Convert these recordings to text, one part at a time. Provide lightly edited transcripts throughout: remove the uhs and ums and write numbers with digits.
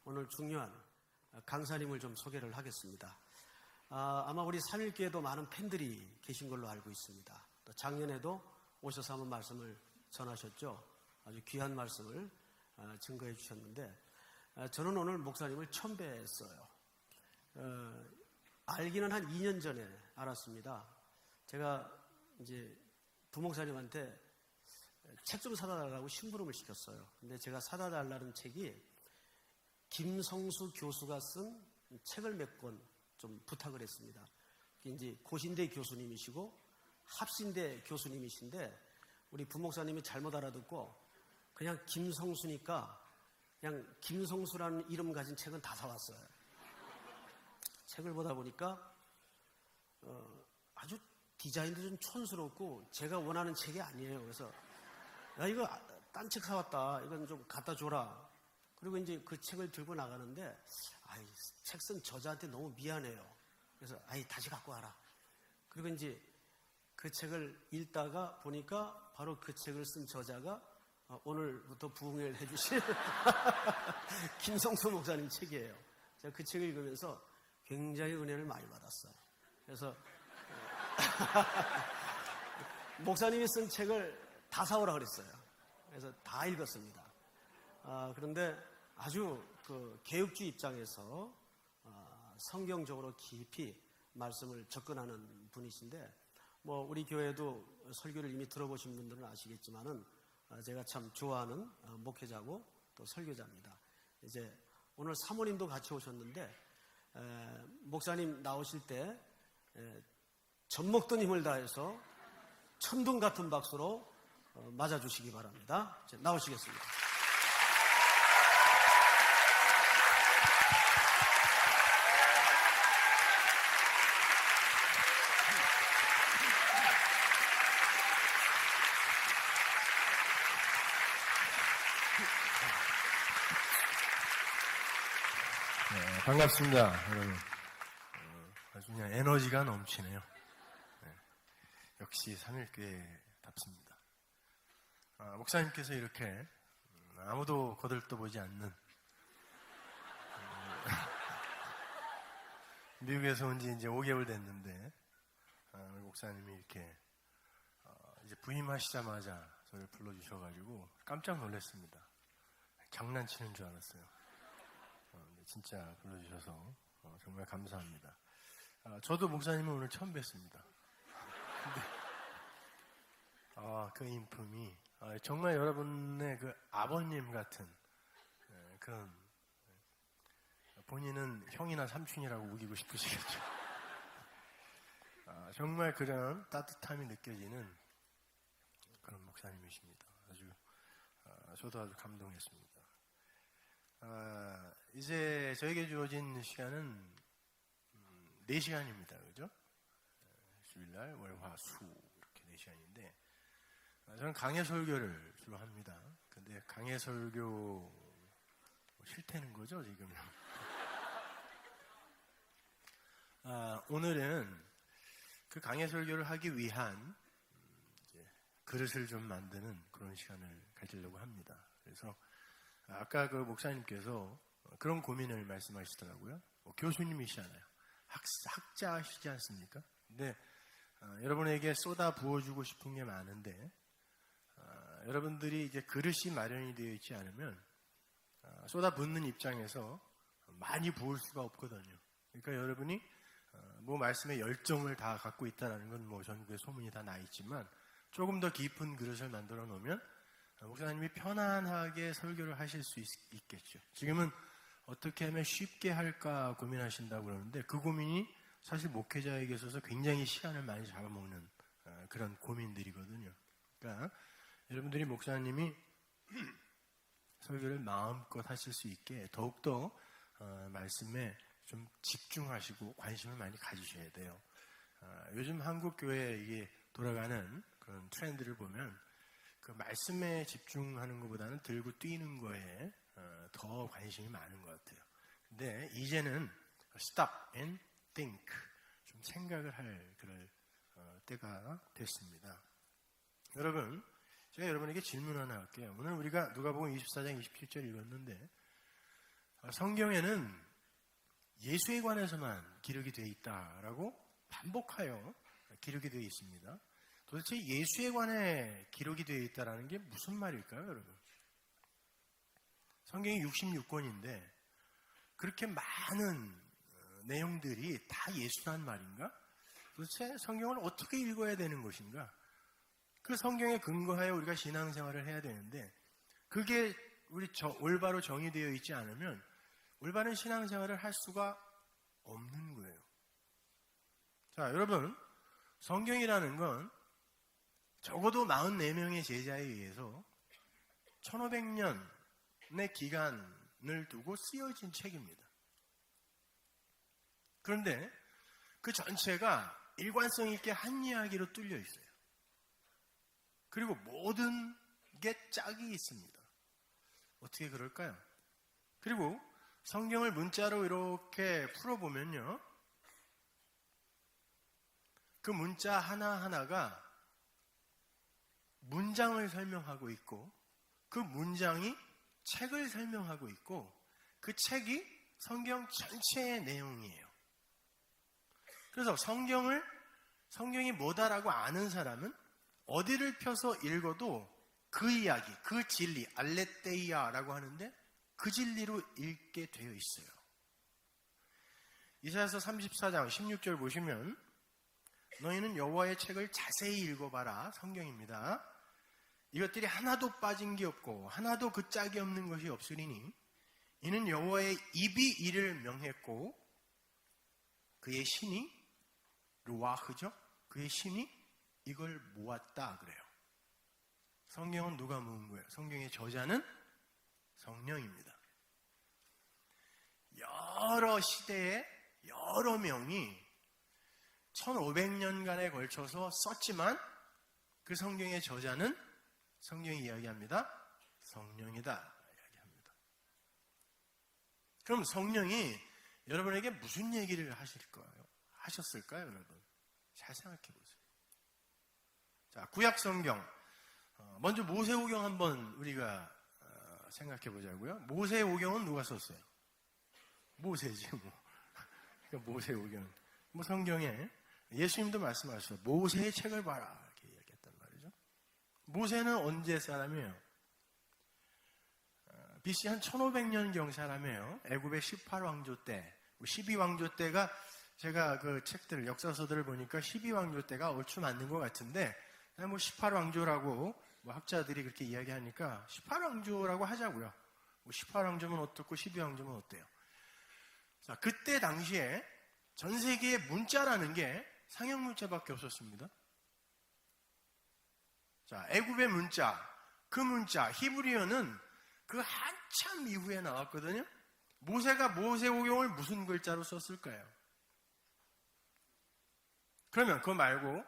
오늘 중요한 강사님을 좀 소개를 하겠습니다. 아마 우리 삼일교회도 많은 팬들이 계신 걸로 알고 있습니다. 또 작년에도 오셔서 한번 말씀을 전하셨죠. 아주 귀한 말씀을 증거해 주셨는데, 저는 오늘 목사님을 처음 뵀어요. 알기는 한 2년 전에 알았습니다. 제가 이제 부목사님한테 책 좀 사다 달라고 심부름을 시켰어요. 근데 제가 사다 달라는 책이 김성수 교수가 쓴 책을 몇 권 좀 부탁을 했습니다. 이제 고신대 교수님이시고 합신대 교수님이신데, 우리 부목사님이 잘못 알아듣고 그냥 김성수니까 그냥 김성수라는 이름 가진 책은 다 사왔어요. 책을 보다 보니까 아주 디자인도 좀 촌스럽고 제가 원하는 책이 아니에요. 그래서 야, 이거 딴 책 사왔다. 이건 좀 갖다 줘라. 그리고 이제 그 책을 들고 나가는데, 책 쓴 저자한테 너무 미안해요. 그래서 다시 갖고 와라. 그리고 이제 그 책을 읽다가 보니까 바로 그 책을 쓴 저자가 오늘부터 부흥회를 해주신 김성수 목사님 책이에요. 제가 그 책을 읽으면서 굉장히 은혜를 많이 받았어요. 그래서 목사님이 쓴 책을 다 사오라 그랬어요. 그래서 다 읽었습니다. 그런데 아주 그 개혁주의 입장에서 성경적으로 깊이 말씀을 접근하는 분이신데, 우리 교회도 설교를 이미 들어보신 분들은 아시겠지만은 제가 참 좋아하는 목회자고 또 설교자입니다. 이제 오늘 사모님도 같이 오셨는데, 목사님 나오실 때 젖 먹던 힘을 다해서 천둥 같은 박수로 맞아주시기 바랍니다. 이제 나오시겠습니다. 네, 반갑습니다, 여러분. 아주 그냥 에너지가 넘치네요. 네, 역시 삼일교회답습니다. 목사님께서 이렇게 아무도 거들떠보지 않는, 미국에서 온 지 이제 5개월 됐는데, 목사님이 이렇게 이제 부임하시자마자 저를 불러주셔가지고 깜짝 놀랐습니다. 장난치는 줄 알았어요. 진짜 불러주셔서 정말 감사합니다. 저도 목사님을 오늘 처음 뵀습니다. 근데 그 인품이 정말 여러분의 그 아버님 같은 그런, 본인은 형이나 삼촌이라고 우기고 싶으시겠죠. 정말 그런 따뜻함이 느껴지는 그런 목사님이십니다. 저도 아주 감동했습니다. 이제 저에게 주어진 시간은 4시간입니다. 그죠? 주일날, 월, 화, 수 이렇게 4시간인데, 저는 강해 설교를 주로 합니다. 근데 강해 설교 싫다는 거죠, 지금? 오늘은 그 강해 설교를 하기 위한 이제 그릇을 좀 만드는 그런 시간을 가지려고 합니다. 그래서 아까 그 목사님께서 그런 고민을 말씀하시더라고요. 교수님이시잖아요. 학자시지 않습니까? 근데 여러분에게 쏟아 부어주고 싶은 게 많은데, 여러분들이 이제 그릇이 마련이 되어 있지 않으면 쏟아 붓는 입장에서 많이 부을 수가 없거든요. 그러니까 여러분이 말씀의 열정을 다 갖고 있다는 건 전국에 소문이 다 나 있지만, 조금 더 깊은 그릇을 만들어 놓으면 목사님이 편안하게 설교를 하실 수 있겠죠. 지금은 어떻게 하면 쉽게 할까 고민하신다고 그러는데, 그 고민이 사실 목회자에게 있어서 굉장히 시간을 많이 잡아먹는 그런 고민들이거든요. 그러니까 여러분들이 목사님이 설교를 마음껏 하실 수 있게 더욱더 말씀에 좀 집중하시고 관심을 많이 가지셔야 돼요. 요즘 한국 교회에 이게 돌아가는 그런 트렌드를 보면, 그 말씀에 집중하는 것보다는 들고 뛰는 거에 더 관심이 많은 것 같아요. 근데 이제는 stop and think, 좀 생각을 할 그럴 때가 됐습니다. 여러분, 제가 여러분에게 질문 하나 할게요. 오늘 우리가 누가복음 24장 27절 읽었는데, 성경에는 예수에 관해서만 기록이 되어 있다라고 반복하여 기록이 되어 있습니다. 도대체 예수에 관해 기록이 되어 있다라는 게 무슨 말일까요, 여러분? 성경이 66권인데 그렇게 많은 내용들이 다 예수란 말인가? 도대체 성경을 어떻게 읽어야 되는 것인가? 그 성경에 근거하여 우리가 신앙생활을 해야 되는데 그게 우리 올바로 정의되어 있지 않으면 올바른 신앙생활을 할 수가 없는 거예요. 자, 여러분, 성경이라는 건 적어도 44명의 제자에 의해서 1500년의 기간을 두고 쓰여진 책입니다. 그런데 그 전체가 일관성 있게 한 이야기로 뚫려 있어요. 그리고 모든 게 짝이 있습니다. 어떻게 그럴까요? 그리고 성경을 문자로 이렇게 풀어보면요. 그 문자 하나하나가 문장을 설명하고 있고 그 문장이 책을 설명하고 있고 그 책이 성경 전체의 내용이에요. 그래서 성경이 뭐다라고 아는 사람은 어디를 펴서 읽어도 그 이야기, 그 진리, 알레테이아라고 하는데 그 진리로 읽게 되어 있어요. 이사야서 34장 16절 보시면 너희는 여호와의 책을 자세히 읽어봐라. 성경입니다. 이것들이 하나도 빠진 게 없고 하나도 그 짝이 없는 것이 없으리니 이는 여호와의 입이 이를 명했고 그의 신이 루아흐죠. 그의 신이 이걸 모았다 그래요. 성경은 누가 모은 거예요? 성경의 저자는 성령입니다. 여러 시대에 여러 명이 1500년간에 걸쳐서 썼지만 그 성경의 저자는 성경이 이야기합니다. 성령이다 이야기합니다. 그럼 성령이 여러분에게 무슨 얘기를 하셨을까요, 여러분? 잘 생각해 보세요. 자, 구약 성경. 먼저 모세오경 한번 우리가 생각해 보자고요. 모세오경은 누가 썼어요? 모세지 뭐. 그러니까 모세오경. 뭐 성경에 예수님도 말씀하셨어요. 모세의 책을 봐라 이렇게 이야기했단 말이죠. 모세는 언제 사람이에요? BC 한 1500년경 사람이에요. 애굽의 18왕조 때, 12왕조 때가 제가 그 책들, 역사서들을 보니까 12왕조 때가 얼추 맞는 것 같은데, 뭐 18왕조라고 뭐 학자들이 그렇게 이야기하니까 18왕조라고 하자고요. 뭐 18왕조면 어떻고 12왕조면 어때요? 자, 그때 당시에 전 세계에 문자라는 게 상형 문자밖에 없었습니다. 자, 애굽의 문자, 그 문자, 히브리어는 그 한참 이후에 나왔거든요. 모세가 모세오경을 무슨 글자로 썼을까요? 그러면 그거 말고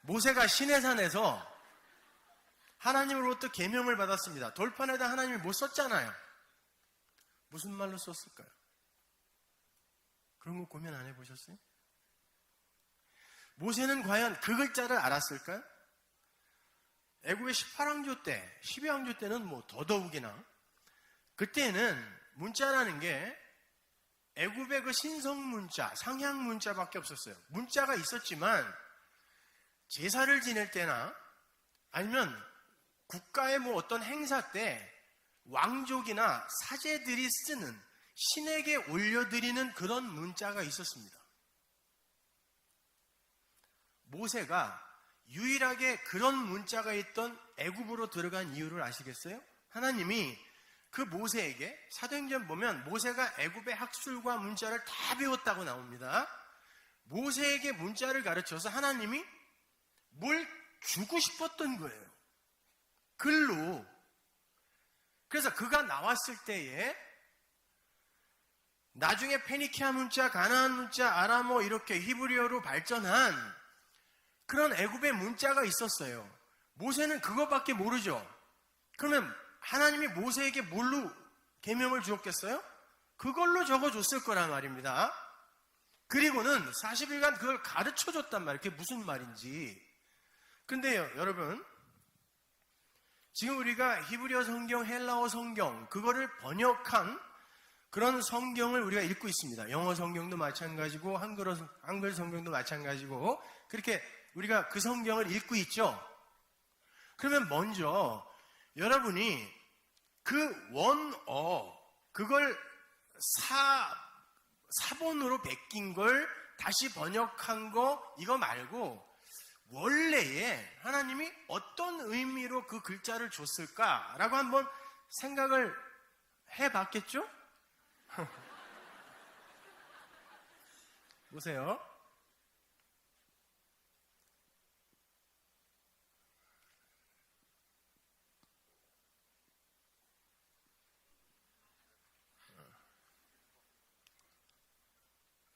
모세가 시내산에서 하나님으로부터 계명을 받았습니다. 돌판에다 하나님이 못 썼잖아요. 무슨 말로 썼을까요? 그런 거 고민 안 해보셨어요? 모세는 과연 그 글자를 알았을까요? 애굽의 18왕조 때, 12왕조 때는 뭐 더더욱이나 그때는 문자라는 게 애굽의 그 신성 문자, 상향 문자밖에 없었어요. 문자가 있었지만 제사를 지낼 때나 아니면 국가의 뭐 어떤 행사 때 왕족이나 사제들이 쓰는 신에게 올려드리는 그런 문자가 있었습니다. 모세가 유일하게 그런 문자가 있던 애굽으로 들어간 이유를 아시겠어요? 하나님이 그 모세에게 사도행전 보면 모세가 애굽의 학술과 문자를 다 배웠다고 나옵니다. 모세에게 문자를 가르쳐서 하나님이 뭘 주고 싶었던 거예요. 글로. 그래서 그가 나왔을 때에 나중에 페니키아 문자, 가나안 문자, 아람어 이렇게 히브리어로 발전한 그런 애굽의 문자가 있었어요. 모세는 그것밖에 모르죠. 그러면 하나님이 모세에게 뭘로 계명을 주었겠어요? 그걸로 적어줬을 거란 말입니다. 그리고는 40일간 그걸 가르쳐줬단 말이에요. 그게 무슨 말인지. 근데요, 여러분, 지금 우리가 히브리어 성경, 헬라어 성경 그거를 번역한 그런 성경을 우리가 읽고 있습니다. 영어 성경도 마찬가지고 한글 성경도 마찬가지고 그렇게 우리가 그 성경을 읽고 있죠. 그러면 먼저 여러분이 그 원어 그걸 사본으로 베낀 걸 다시 번역한 거 이거 말고 원래에 하나님이 어떤 의미로 그 글자를 줬을까라고 한번 생각을 해봤겠죠? 보세요.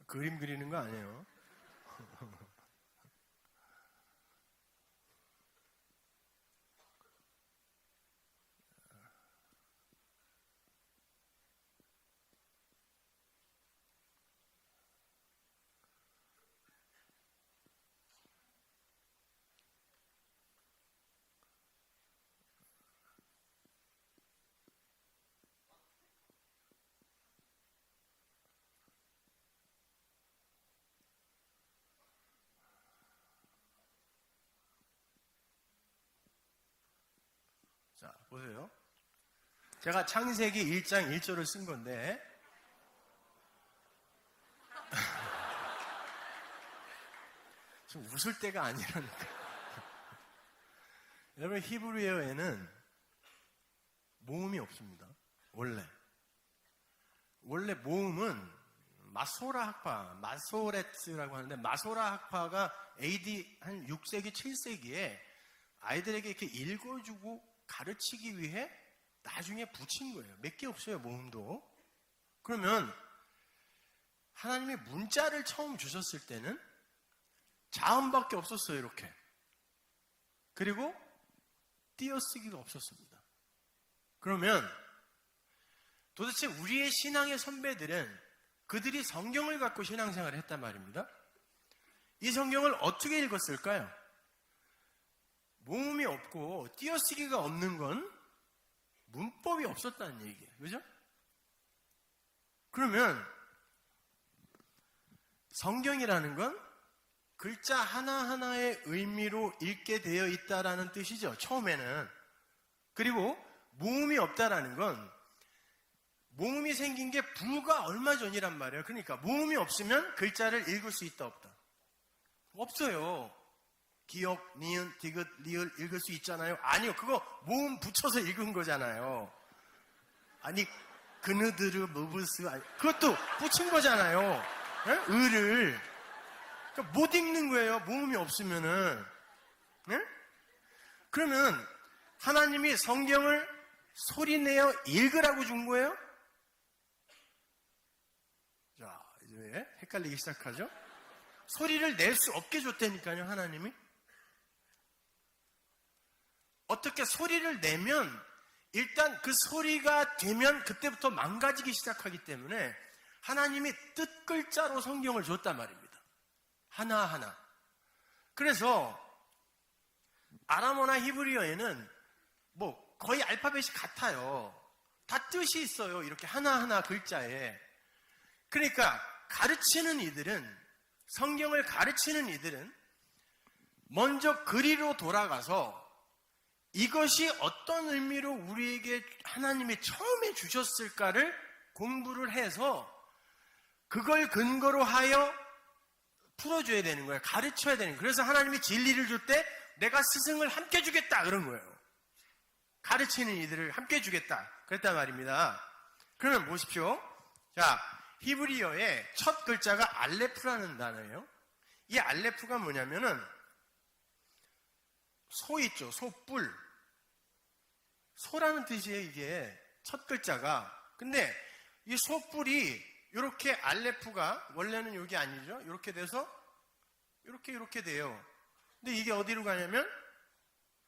그림 그리는 거 아니에요. 자, 보세요. 제가 창세기 1장 1절을 쓴 건데 좀 웃을 때가 아니라니까. 여러분 히브리어에는 모음이 없습니다. 원래 모음은 마소라 학파, 마소레츠라고 하는데 마소라 학파가 AD 한 6세기, 7세기에 아이들에게 이렇게 읽어주고 가르치기 위해 나중에 붙인 거예요. 몇 개 없어요, 모음도. 그러면 하나님이 문자를 처음 주셨을 때는 자음밖에 없었어요, 이렇게. 그리고 띄어쓰기가 없었습니다. 그러면 도대체 우리의 신앙의 선배들은 그들이 성경을 갖고 신앙생활을 했단 말입니다. 이 성경을 어떻게 읽었을까요? 모음이 없고 띄어쓰기가 없는 건 문법이 없었다는 얘기예요. 그죠? 그러면 성경이라는 건 글자 하나하나의 의미로 읽게 되어 있다라는 뜻이죠. 처음에는. 그리고 모음이 없다라는 건 모음이 생긴 게 불과 얼마 전이란 말이에요. 그러니까 모음이 없으면 글자를 읽을 수 있다 없다? 없어요. 기역, 니은, 디귿, 리을 읽을 수 있잖아요. 아니요. 그거 모음 붙여서 읽은 거잖아요. 아니 그느드르, 무브스 그것도 붙인 거잖아요. 네? 을을. 그러니까 못 읽는 거예요. 모음이 없으면은. 네? 그러면 하나님이 성경을 소리내어 읽으라고 준 거예요? 자, 이제 헷갈리기 시작하죠? 소리를 낼 수 없게 줬다니까요, 하나님이. 어떻게 소리를 내면 일단 그 소리가 되면 그때부터 망가지기 시작하기 때문에 하나님이 뜻글자로 성경을 줬단 말입니다. 하나하나. 그래서 아람어나 히브리어에는 뭐 거의 알파벳이 같아요. 다 뜻이 있어요. 이렇게 하나하나 글자에. 그러니까 가르치는 이들은, 성경을 가르치는 이들은 먼저 그리로 돌아가서 이것이 어떤 의미로 우리에게 하나님이 처음에 주셨을까를 공부를 해서 그걸 근거로 하여 풀어줘야 되는 거예요. 가르쳐야 되는 거예요. 그래서 하나님이 진리를 줄 때 내가 스승을 함께 주겠다 그런 거예요. 가르치는 이들을 함께 주겠다 그랬단 말입니다. 그러면 보십시오. 자, 히브리어의 첫 글자가 알레프라는 단어예요. 이 알레프가 뭐냐면은 소 있죠. 소뿔. 소라는 뜻이에요. 이게 첫 글자가. 근데 이 소뿔이 이렇게 알레프가 원래는 여기 아니죠. 이렇게 돼서 이렇게 돼요. 근데 이게 어디로 가냐면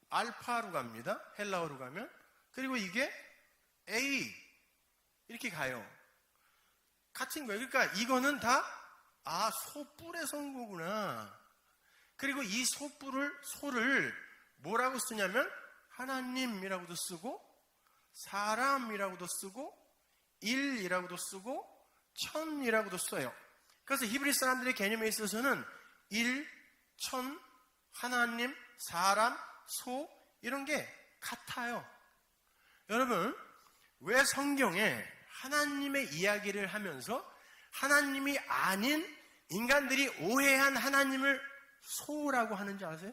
알파로 갑니다. 헬라어로 가면. 그리고 이게 A 이렇게 가요. 같은 거예요. 그러니까 이거는 다 소뿔에서 온 거구나. 그리고 이 소를 뭐라고 쓰냐면 하나님이라고도 쓰고 사람이라고도 쓰고 일이라고도 쓰고 천이라고도 써요. 그래서 히브리 사람들의 개념에 있어서는 일, 천, 하나님, 사람, 소 이런 게 같아요. 여러분, 왜 성경에 하나님의 이야기를 하면서 하나님이 아닌 인간들이 오해한 하나님을 소라고 하는지 아세요?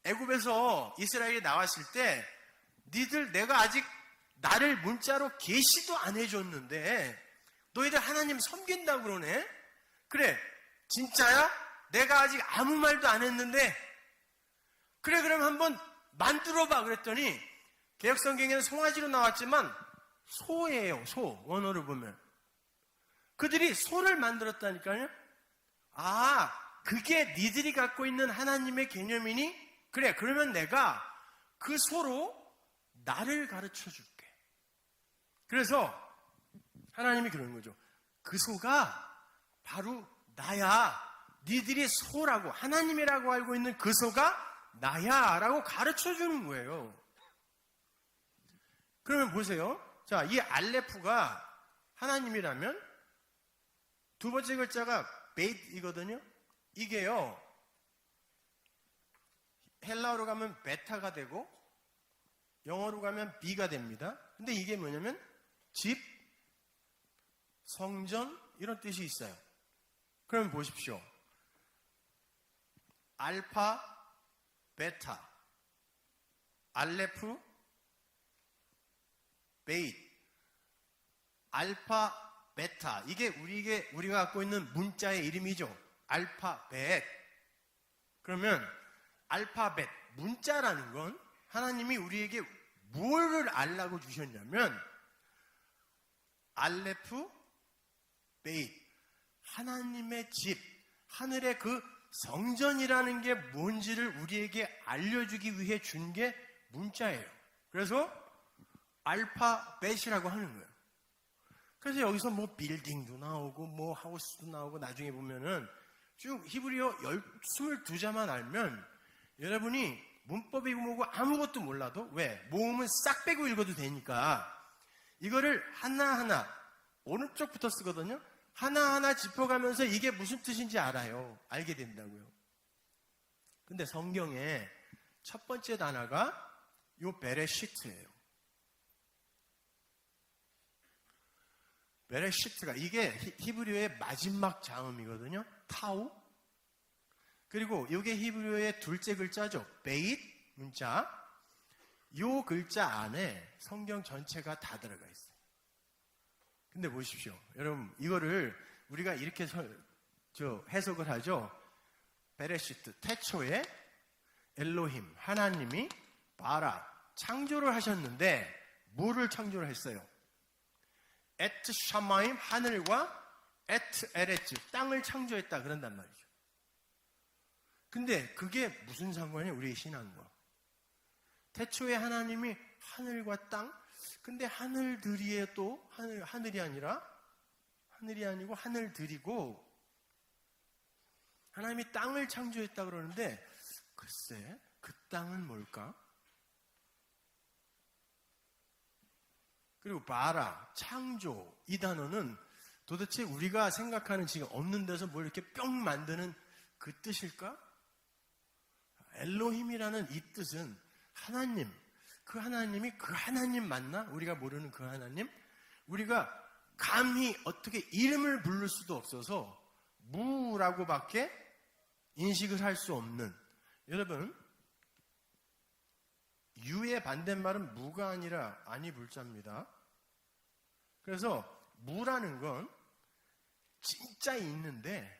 애굽에서 이스라엘이 나왔을 때 니들 내가 아직 나를 문자로 계시도 안 해줬는데 너희들 하나님 섬긴다고 그러네? 그래, 진짜야? 내가 아직 아무 말도 안 했는데 그래, 그럼 한번 만들어봐 그랬더니 개역성경에는 송아지로 나왔지만 소예요. 소, 원어를 보면 그들이 소를 만들었다니까요. 아, 그게 니들이 갖고 있는 하나님의 개념이니? 그래, 그러면 내가 그 소로 나를 가르쳐 줄게. 그래서 하나님이 그러는 거죠. 그 소가 바로 나야. 니들이 소라고, 하나님이라고 알고 있는 그 소가 나야 라고 가르쳐 주는 거예요. 그러면 보세요. 자, 이 알레프가 하나님이라면 두 번째 글자가 베이트이거든요. 이게요, 헬라어로 가면 베타가 되고 영어로 가면 B가 됩니다. 근데 이게 뭐냐면 집, 성전 이런 뜻이 있어요. 그럼 보십시오. 알파, 베타, 알레프, 베이트, 알파, 베타. 이게 우리가 갖고 있는 문자의 이름이죠. 알파벳. 그러면 알파벳, 문자라는 건 하나님이 우리에게 무엇을 알라고 주셨냐면 알레프, 베이트, 하나님의 집, 하늘의 그 성전이라는 게 뭔지를 우리에게 알려주기 위해 준 게 문자예요. 그래서 알파벳이라고 하는 거예요. 그래서 여기서 뭐 빌딩도 나오고 뭐 하우스도 나오고 나중에 보면은 쭉 히브리어 22자만 알면 여러분이 문법이고 뭐고 아무것도 몰라도 왜? 모음은 싹 빼고 읽어도 되니까 이거를 하나하나 오른쪽부터 쓰거든요. 하나하나 짚어가면서 이게 무슨 뜻인지 알아요. 알게 된다고요. 근데 성경에 첫 번째 단어가 요 베레시트예요. 베레시트가 이게 히브리어의 마지막 자음이거든요. 타우. 그리고 이게 히브리어의 둘째 글자죠. 베이트 문자. 요 글자 안에 성경 전체가 다 들어가 있어요. 근데 보십시오. 여러분, 이거를 우리가 이렇게 해석을 하죠. 베레시트, 태초에 엘로힘, 하나님이 바라, 창조를 하셨는데 뭐를 창조를 했어요? 에트 샤마임, 하늘과 에트 에레츠, 땅을 창조했다 그런단 말이죠. 근데 그게 무슨 상관이에요? 우리의 신앙과. 태초에 하나님이 하늘과 땅? 근데 하늘들이에 또 하늘이 아니고 하늘들이고 하나님이 땅을 창조했다 그러는데 글쎄 그 땅은 뭘까? 그리고 바라, 창조 이 단어는 도대체 우리가 생각하는 지금 없는 데서 뭘 이렇게 뿅 만드는 그 뜻일까? 엘로힘이라는 이 뜻은 하나님, 그 하나님이 그 하나님 맞나? 우리가 모르는 그 하나님? 우리가 감히 어떻게 이름을 부를 수도 없어서 무라고밖에 인식을 할 수 없는. 여러분, 유의 반대말은 무가 아니라 아니 불자입니다. 그래서 무라는 건 진짜 있는데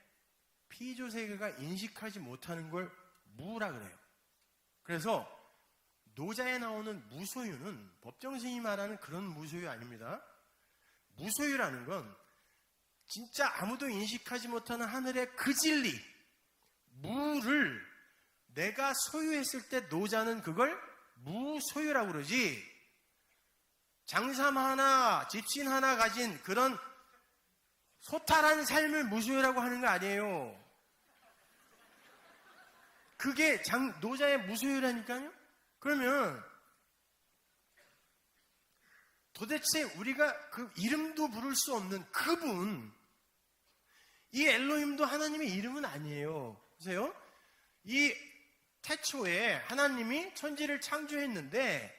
피조세계가 인식하지 못하는 걸 무라 그래요. 그래서 노자에 나오는 무소유는 법정스님이 말하는 그런 무소유 아닙니다. 무소유라는 건 진짜 아무도 인식하지 못하는 하늘의 그 진리, 무를 내가 소유했을 때 노자는 그걸 무소유라고 그러지, 장삼 하나, 집신 하나 가진 그런 소탈한 삶을 무소유라고 하는 거 아니에요. 그게 노자의 무소유라니까요. 그러면 도대체 우리가 그 이름도 부를 수 없는 그분, 이 엘로힘도 하나님의 이름은 아니에요. 보세요. 이 태초에 하나님이 천지를 창조했는데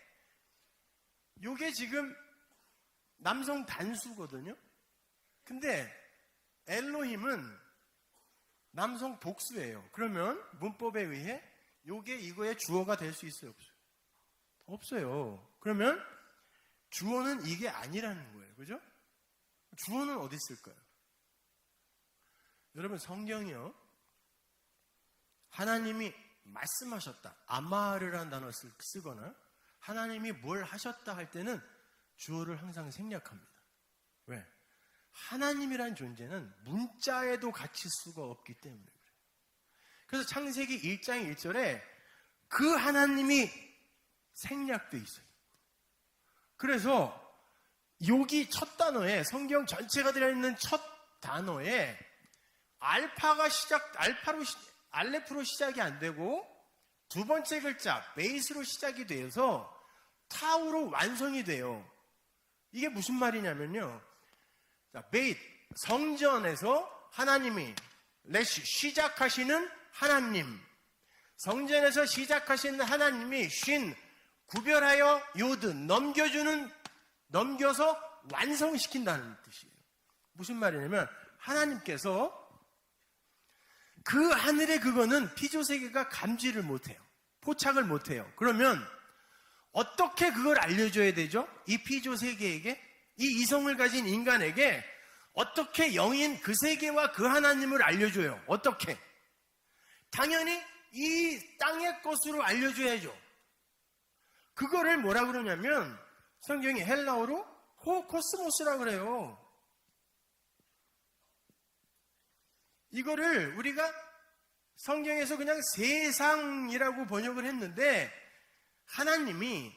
이게 지금 남성 단수거든요. 근데 엘로힘은 남성 복수예요. 그러면 문법에 의해 이게 이거의 주어가 될 수 있어요? 없어요? 없어요. 그러면 주어는 이게 아니라는 거예요. 그죠? 주어는 어디 있을까요? 여러분, 성경이요, 하나님이 말씀하셨다, 아마르라는 단어를 쓰거나 하나님이 뭘 하셨다 할 때는 주어를 항상 생략합니다. 왜? 하나님이라는 존재는 문자에도 갇힐 수가 없기 때문에 그래요. 그래서 창세기 1장 1절에 그 하나님이 생략되어 있어요. 그래서 여기 첫 단어에, 성경 전체가 들어있는 첫 단어에 알레프로 시작이 안 되고 두 번째 글자 베이스로 시작이 되어서 타우로 완성이 돼요. 이게 무슨 말이냐면요, 베이트, 성전에서 하나님이 시작하시는 하나님, 성전에서 시작하시는 하나님이 쉰, 구별하여 요드, 넘겨서 완성시킨다는 뜻이에요. 무슨 말이냐면 하나님께서 그 하늘의 그거는 피조세계가 감지를 못해요. 포착을 못해요. 그러면 어떻게 그걸 알려줘야 되죠? 이 피조세계에게, 이 이성을 가진 인간에게 어떻게 영인 그 세계와 그 하나님을 알려줘요? 어떻게? 당연히 이 땅의 것으로 알려줘야죠. 그거를 뭐라 그러냐면 성경이 헬라어로 호코스모스라 그래요. 이거를 우리가 성경에서 그냥 세상이라고 번역을 했는데 하나님이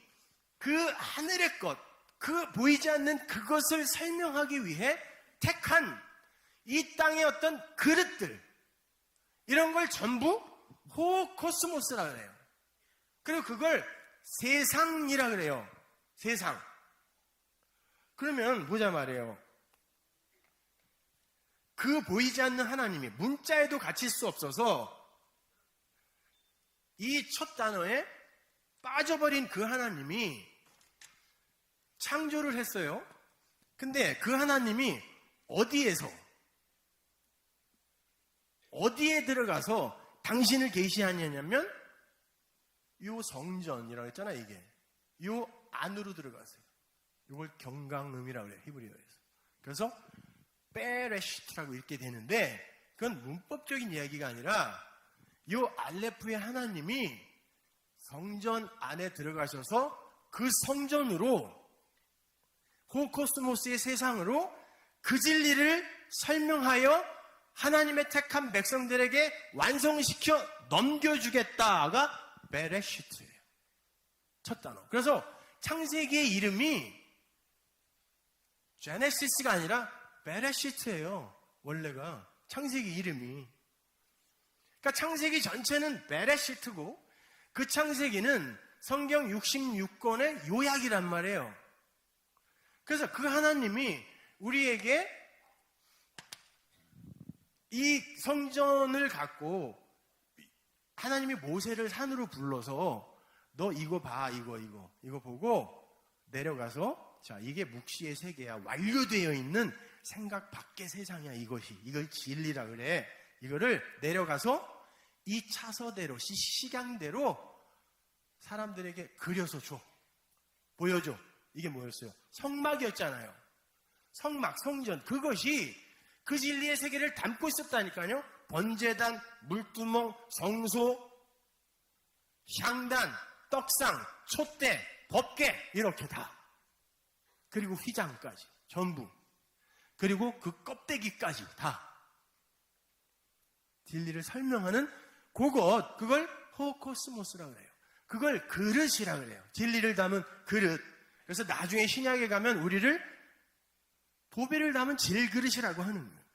그 하늘의 것, 그 보이지 않는 그것을 설명하기 위해 택한 이 땅의 어떤 그릇들, 이런 걸 전부 호코스모스라 그래요. 그리고 그걸 세상이라 그래요. 세상. 그러면 보자 말이에요. 그 보이지 않는 하나님이 문자에도 갇힐 수 없어서 이 첫 단어에 빠져버린 그 하나님이 창조를 했어요. 근데 그 하나님이 어디에 들어가서 당신을 계시하냐면 요 성전이라고 했잖아요. 이게 요 안으로 들어가세요. 이걸 경강음이라고 해요. 히브리어에서. 그래서 베레시트라고 읽게 되는데 그건 문법적인 이야기가 아니라 요 알레프의 하나님이 성전 안에 들어가셔서 그 성전으로, 호코스모스의 세상으로 그 진리를 설명하여 하나님의 택한 백성들에게 완성시켜 넘겨주겠다가 베레시트예요. 첫 단어. 그래서 창세기의 이름이 제네시스가 아니라 베레시트예요. 원래가 창세기 이름이. 그러니까 창세기 전체는 베레시트고 그 창세기는 성경 66권의 요약이란 말이에요. 그래서 그 하나님이 우리에게 이 성전을 갖고 하나님이 모세를 산으로 불러서 너 이거 봐, 이거 보고 내려가서 자, 이게 묵시의 세계야. 완료되어 있는 생각 밖의 세상이야. 이걸 진리라 그래. 이거를 내려가서 이 차서대로, 시간대로 사람들에게 그려서 줘. 보여줘. 이게 뭐였어요? 성막이었잖아요. 성막, 성전. 그것이 그 진리의 세계를 담고 있었다니까요. 번제단, 물두멍, 성소, 향단, 떡상, 촛대, 법궤, 이렇게 다. 그리고 휘장까지 전부. 그리고 그 껍데기까지 다. 진리를 설명하는 그걸 호코스모스라고 그래요. 그걸 그릇이라고 그래요. 진리를 담은 그릇. 그래서 나중에 신약에 가면 우리를 도배를 담은 질그릇이라고 하는 거예요.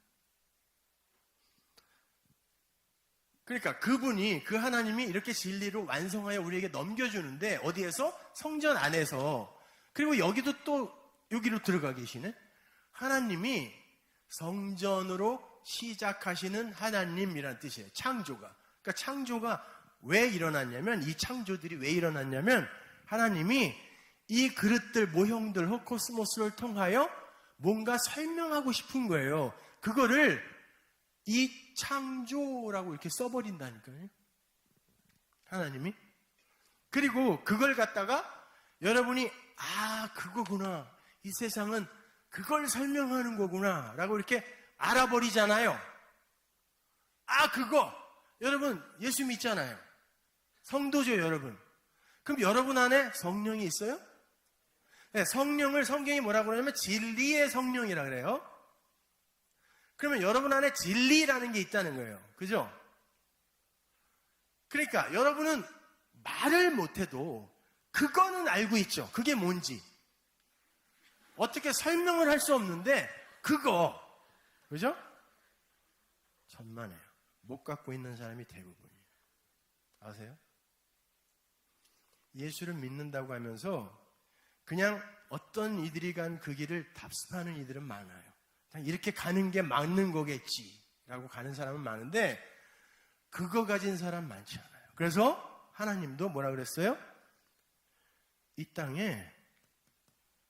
그러니까 그분이, 그 하나님이 이렇게 진리로 완성하여 우리에게 넘겨주는데 어디에서? 성전 안에서. 그리고 여기도 또 여기로 들어가 계시네. 하나님이 성전으로 시작하시는 하나님이란 뜻이에요. 창조가. 그러니까 창조가 왜 일어났냐면, 이 창조들이 왜 일어났냐면 하나님이 이 그릇들, 모형들, 코스모스를 통하여 뭔가 설명하고 싶은 거예요. 그거를 이 창조라고 이렇게 써버린다니까요. 하나님이. 그리고 그걸 갖다가 여러분이 그거구나. 이 세상은 그걸 설명하는 거구나 라고 이렇게 알아버리잖아요. 그거. 여러분 예수 믿잖아요. 성도죠, 여러분. 그럼 여러분 안에 성령이 있어요? 네, 성령을 성경이 뭐라고 그러냐면 진리의 성령이라 그래요. 그러면 여러분 안에 진리라는 게 있다는 거예요. 그죠? 그러니까 여러분은 말을 못해도 그거는 알고 있죠. 그게 뭔지. 어떻게 설명을 할 수 없는데 그거. 그죠? 천만에요. 못 갖고 있는 사람이 대부분이에요. 아세요? 예수를 믿는다고 하면서 그냥 어떤 이들이 간 그 길을 답습하는 이들은 많아요. 그냥 이렇게 가는 게 맞는 거겠지라고 가는 사람은 많은데 그거 가진 사람 많지 않아요. 그래서 하나님도 뭐라 그랬어요? 이 땅에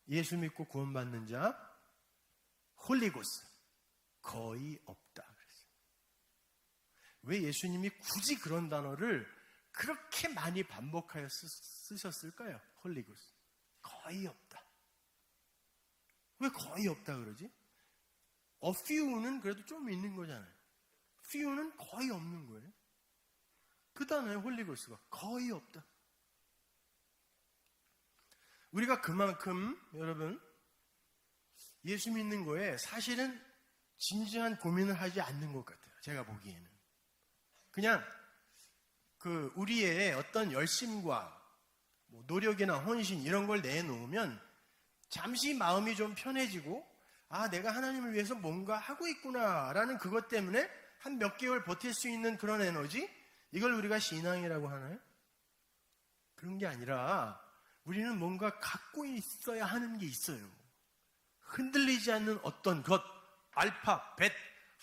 예수 믿고 구원받는 자 홀리고스 거의 없다 그랬어요. 왜 예수님이 굳이 그런 단어를 그렇게 많이 반복하여 쓰셨을까요? 홀리고스 거의 없다. 왜 거의 없다 그러지? A few는 그래도 좀 있는 거잖아요. few는 거의 없는 거예요. 그 단어에 홀리고스가 거의 없다. 우리가 그만큼 여러분 예수 믿는 거에 사실은 진지한 고민을 하지 않는 것 같아요. 제가 보기에는 그냥 우리의 어떤 열심과 노력이나 헌신 이런 걸 내놓으면 잠시 마음이 좀 편해지고 내가 하나님을 위해서 뭔가 하고 있구나 라는 그것 때문에 한 몇 개월 버틸 수 있는 그런 에너지, 이걸 우리가 신앙이라고 하나요? 그런 게 아니라 우리는 뭔가 갖고 있어야 하는 게 있어요. 흔들리지 않는 어떤 것, 알파, 벳,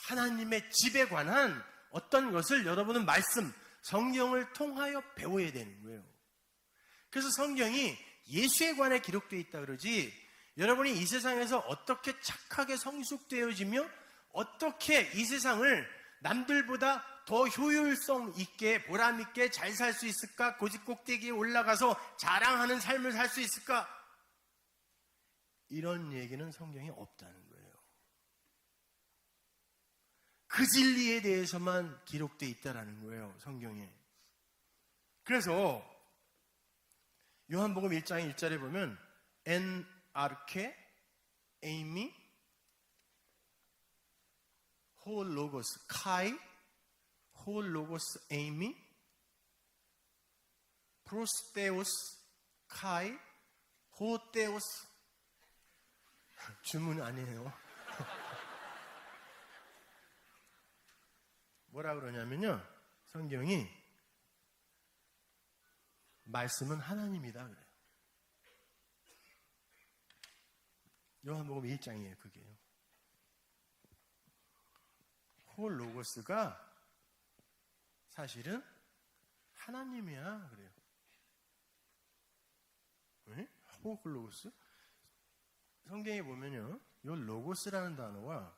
하나님의 집에 관한 어떤 것을 여러분은 말씀, 성경을 통하여 배워야 되는 거예요. 그래서 성경이 예수에 관해 기록되어 있다 그러지, 여러분이 이 세상에서 어떻게 착하게 성숙되어지며 어떻게 이 세상을 남들보다 더 효율성 있게 보람 있게 잘 살 수 있을까? 고집 꼭대기에 올라가서 자랑하는 삶을 살 수 있을까? 이런 얘기는 성경에 없다는 거예요. 그 진리에 대해서만 기록되어 있다는 거예요, 성경에. 그래서 요한복음 1장 1절에 보면 en arche eimi ho logos kai ho logos eimi prosteos kai ho theos. 주문 아니에요. 뭐라 그러냐면요, 성경이 말씀은 하나님이다 그래요. 요한복음 1장이에요, 그게요. 호 로고스가 사실은 하나님이야 그래요. 왜? 호 로고스? 성경에 보면요, 요 로고스라는 단어와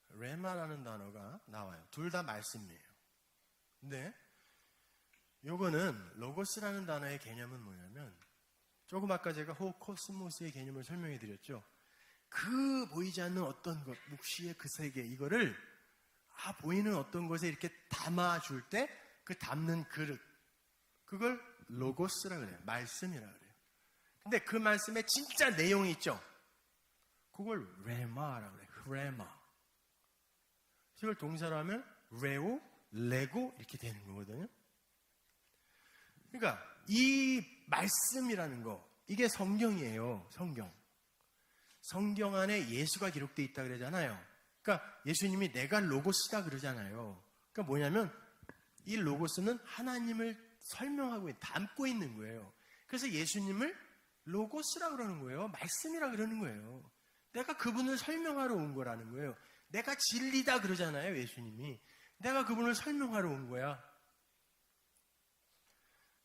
레마라는 단어가 나와요. 둘 다 말씀이에요. 근데 요거는 로고스라는 단어의 개념은 뭐냐면, 조금 아까 제가 코스모스의 개념을 설명해 드렸죠. 그 보이지 않는 어떤 것, 묵시의 그 세계, 이거를 보이는 어떤 것에 이렇게 담아줄 때 그 담는 그릇, 그걸 로고스라 그래요. 말씀이라 그래요. 근데 그 말씀에 진짜 내용이 있죠. 그걸 레마라 그래요. 레마. 이걸 동사로 하면 레오, 레고 이렇게 되는 거거든요. 그러니까 이 말씀이라는 거, 이게 성경이에요. 성경 안에 예수가 기록되어 있다 그러잖아요. 그러니까 예수님이 내가 로고스다 그러잖아요. 그러니까 뭐냐면 이 로고스는 하나님을 설명하고 담고 있는 거예요. 그래서 예수님을 로고스라 그러는 거예요. 말씀이라 그러는 거예요. 내가 그분을 설명하러 온 거라는 거예요. 내가 진리다 그러잖아요, 예수님이. 내가 그분을 설명하러 온 거야.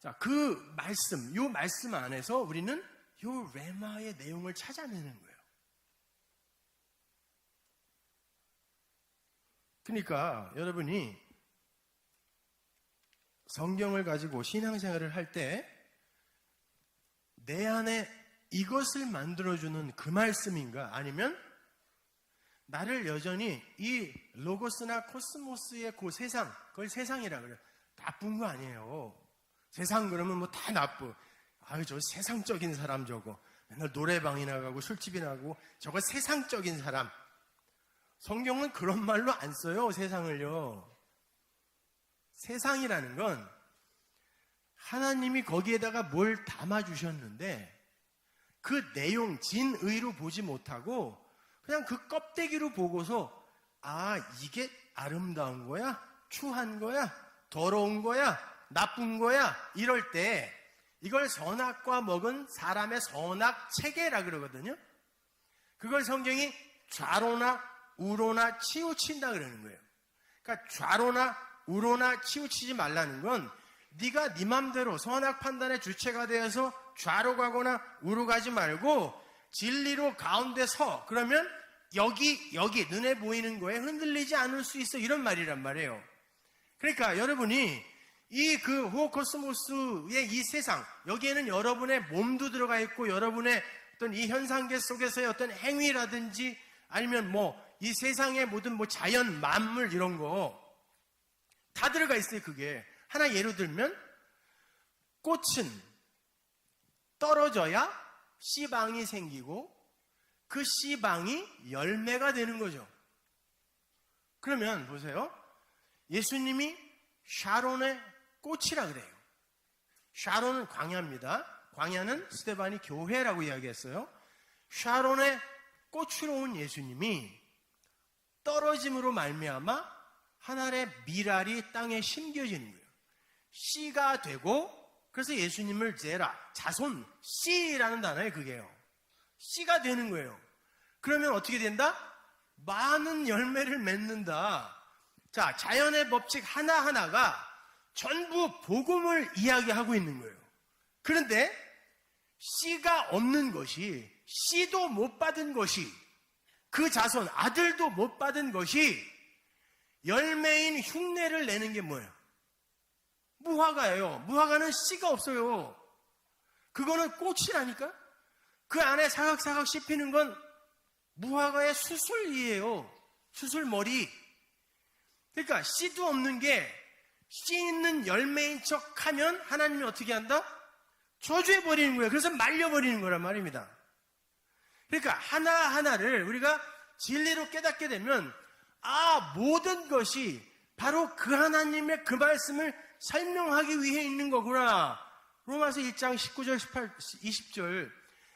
자, 그 말씀, 요 말씀 안에서 우리는 요 레마의 내용을 찾아내는 거예요. 그러니까 여러분이 성경을 가지고 신앙생활을 할 때 내 안에 이것을 만들어주는 그 말씀인가, 아니면 나를 여전히 이 로고스나 코스모스의 그 세상, 그걸 세상이라 그래요. 나쁜 거 아니에요. 세상 그러면 뭐 다 나쁘. 아유, 저 세상적인 사람 저거. 맨날 노래방이나 가고 술집이나 가고 저거 세상적인 사람. 성경은 그런 말로 안 써요, 세상을요. 세상이라는 건 하나님이 거기에다가 뭘 담아주셨는데 그 내용, 진의로 보지 못하고 그냥 그 껍데기로 보고서 아, 이게 아름다운 거야? 추한 거야? 더러운 거야? 나쁜 거야? 이럴 때 이걸 선악과 먹은 사람의 선악 체계라 그러거든요. 그걸 성경이 좌로나 우로나 치우친다 그러는 거예요. 그러니까 좌로나 우로나 치우치지 말라는 건 네가 네 맘대로 선악 판단의 주체가 되어서 좌로 가거나 우로 가지 말고 진리로 가운데 서. 그러면 여기 눈에 보이는 거에 흔들리지 않을 수 있어. 이런 말이란 말이에요. 그러니까 여러분이 이 그 호코스모스의 이 세상, 여기에는 여러분의 몸도 들어가 있고 여러분의 어떤 이 현상계 속에서의 어떤 행위라든지 아니면 뭐 이 세상의 모든 뭐 자연 만물 이런 거 다 들어가 있어요. 그게 하나 예로 들면 꽃은 떨어져야 씨방이 생기고 그 씨방이 열매가 되는 거죠. 그러면 보세요. 예수님이 샤론의 꽃이라 그래요. 샤론은 광야입니다. 광야는 스데반이 교회라고 이야기했어요. 샤론의 꽃으로 온 예수님이 떨어짐으로 말미암아 하늘의 밀알이 땅에 심겨지는 거예요. 씨가 되고, 그래서 예수님을 제라, 자손, 씨라는 단어에 그게요. 씨가 되는 거예요. 그러면 어떻게 된다? 많은 열매를 맺는다. 자, 자연의 법칙 하나하나가 전부 복음을 이야기하고 있는 거예요. 그런데 씨가 없는 것이, 씨도 못 받은 것이, 그 자손, 아들도 못 받은 것이 열매인 흉내를 내는 게 뭐예요? 무화과예요. 무화과는 씨가 없어요. 그거는 꽃이라니까? 그 안에 사각사각 씹히는 건 무화과의 수술이에요. 수술머리. 그러니까 씨도 없는 게 씨 있는 열매인 척 하면 하나님이 어떻게 한다? 저주해버리는 거예요. 그래서 말려버리는 거란 말입니다. 그러니까 하나하나를 우리가 진리로 깨닫게 되면 아, 모든 것이 바로 그 하나님의 그 말씀을 설명하기 위해 있는 거구나. 로마서 1장 19절, 18, 20절.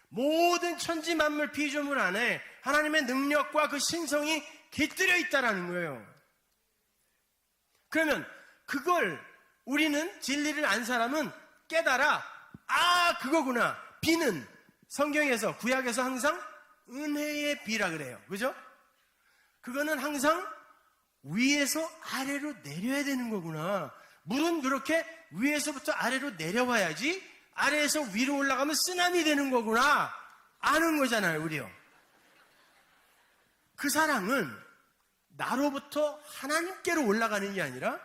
모든 천지 만물 피조물 안에 하나님의 능력과 그 신성이 깃들여 있다라는 거예요. 그러면 그걸 우리는 진리를 안 사람은 깨달아. 아, 그거구나. 비는 성경에서, 구약에서 항상 은혜의 비라 그래요. 그죠? 그거는 항상 위에서 아래로 내려야 되는 거구나. 물은 그렇게 위에서부터 아래로 내려와야지 아래에서 위로 올라가면 쓰나미 되는 거구나. 아는 거잖아요, 우리요. 그 사랑은 나로부터 하나님께로 올라가는 게 아니라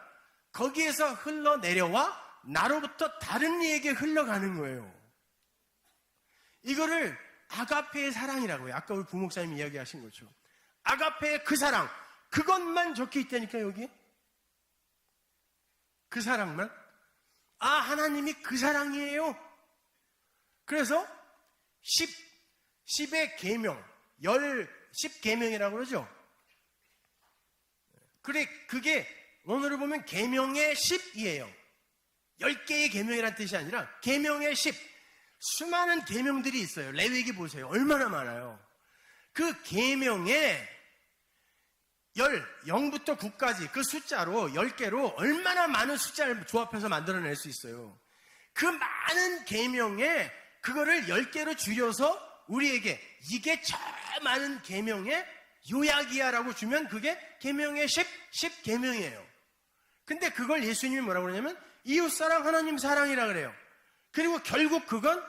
거기에서 흘러내려와 나로부터 다른 이에게 흘러가는 거예요. 이거를 아가페의 사랑이라고 해요. 아까 우리 부목사님이 이야기하신 것처럼. 아가페의 그 사랑, 그것만 적혀 있다니까, 여기. 그 사랑만. 아, 하나님이 그 사랑이에요. 그래서 10의 계명, 10계명이라고 그러죠. 그래, 그게 오늘을 보면 계명의 10이에요. 10개의 계명이라는 뜻이 아니라 계명의 10. 수많은 계명들이 있어요. 레위기 보세요. 얼마나 많아요. 그 계명에 0부터 9까지 그 숫자로 10개로 얼마나 많은 숫자를 조합해서 만들어낼 수 있어요. 그 많은 계명에 그거를 10개로 줄여서 우리에게 이게 저 많은 계명의 요약이야라고 주면 그게 계명의 10계명이에요. 근데 그걸 예수님이 뭐라고 그러냐면 이웃사랑 하나님 사랑이라 그래요. 그리고 결국 그건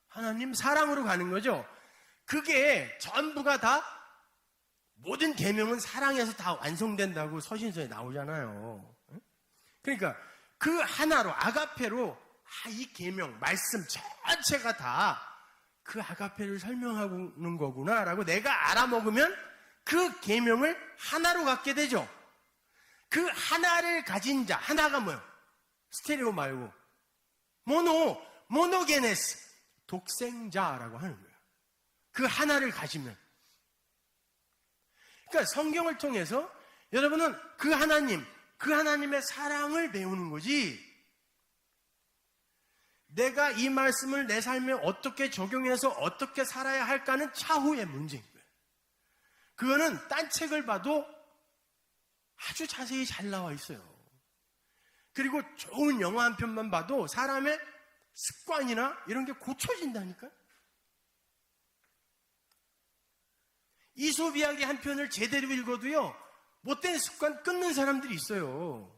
하나님 사랑으로 가는 거죠. 그게 전부가 다 모든 계명은 사랑에서 다 완성된다고 서신서에 나오잖아요. 그러니까 그 하나로 아가페로 이 계명 말씀 전체가 다 그 아가페를 설명하는 거구나라고 내가 알아먹으면 그 계명을 하나로 갖게 되죠. 그 하나를 가진 자, 하나가 뭐예요? 스테레오 말고 모노게네스, 독생자라고 하는 거예요. 그 하나를 가지면. 그러니까 성경을 통해서 여러분은 그 하나님, 그 하나님의 사랑을 배우는 거지, 내가 이 말씀을 내 삶에 어떻게 적용해서 어떻게 살아야 할까는 차후의 문제인 거예요. 그거는 딴 책을 봐도 아주 자세히 잘 나와 있어요. 그리고 좋은 영화 한 편만 봐도 사람의 습관이나 이런 게 고쳐진다니까요. 이솝 이야기 한 편을 제대로 읽어도요, 못된 습관 끊는 사람들이 있어요.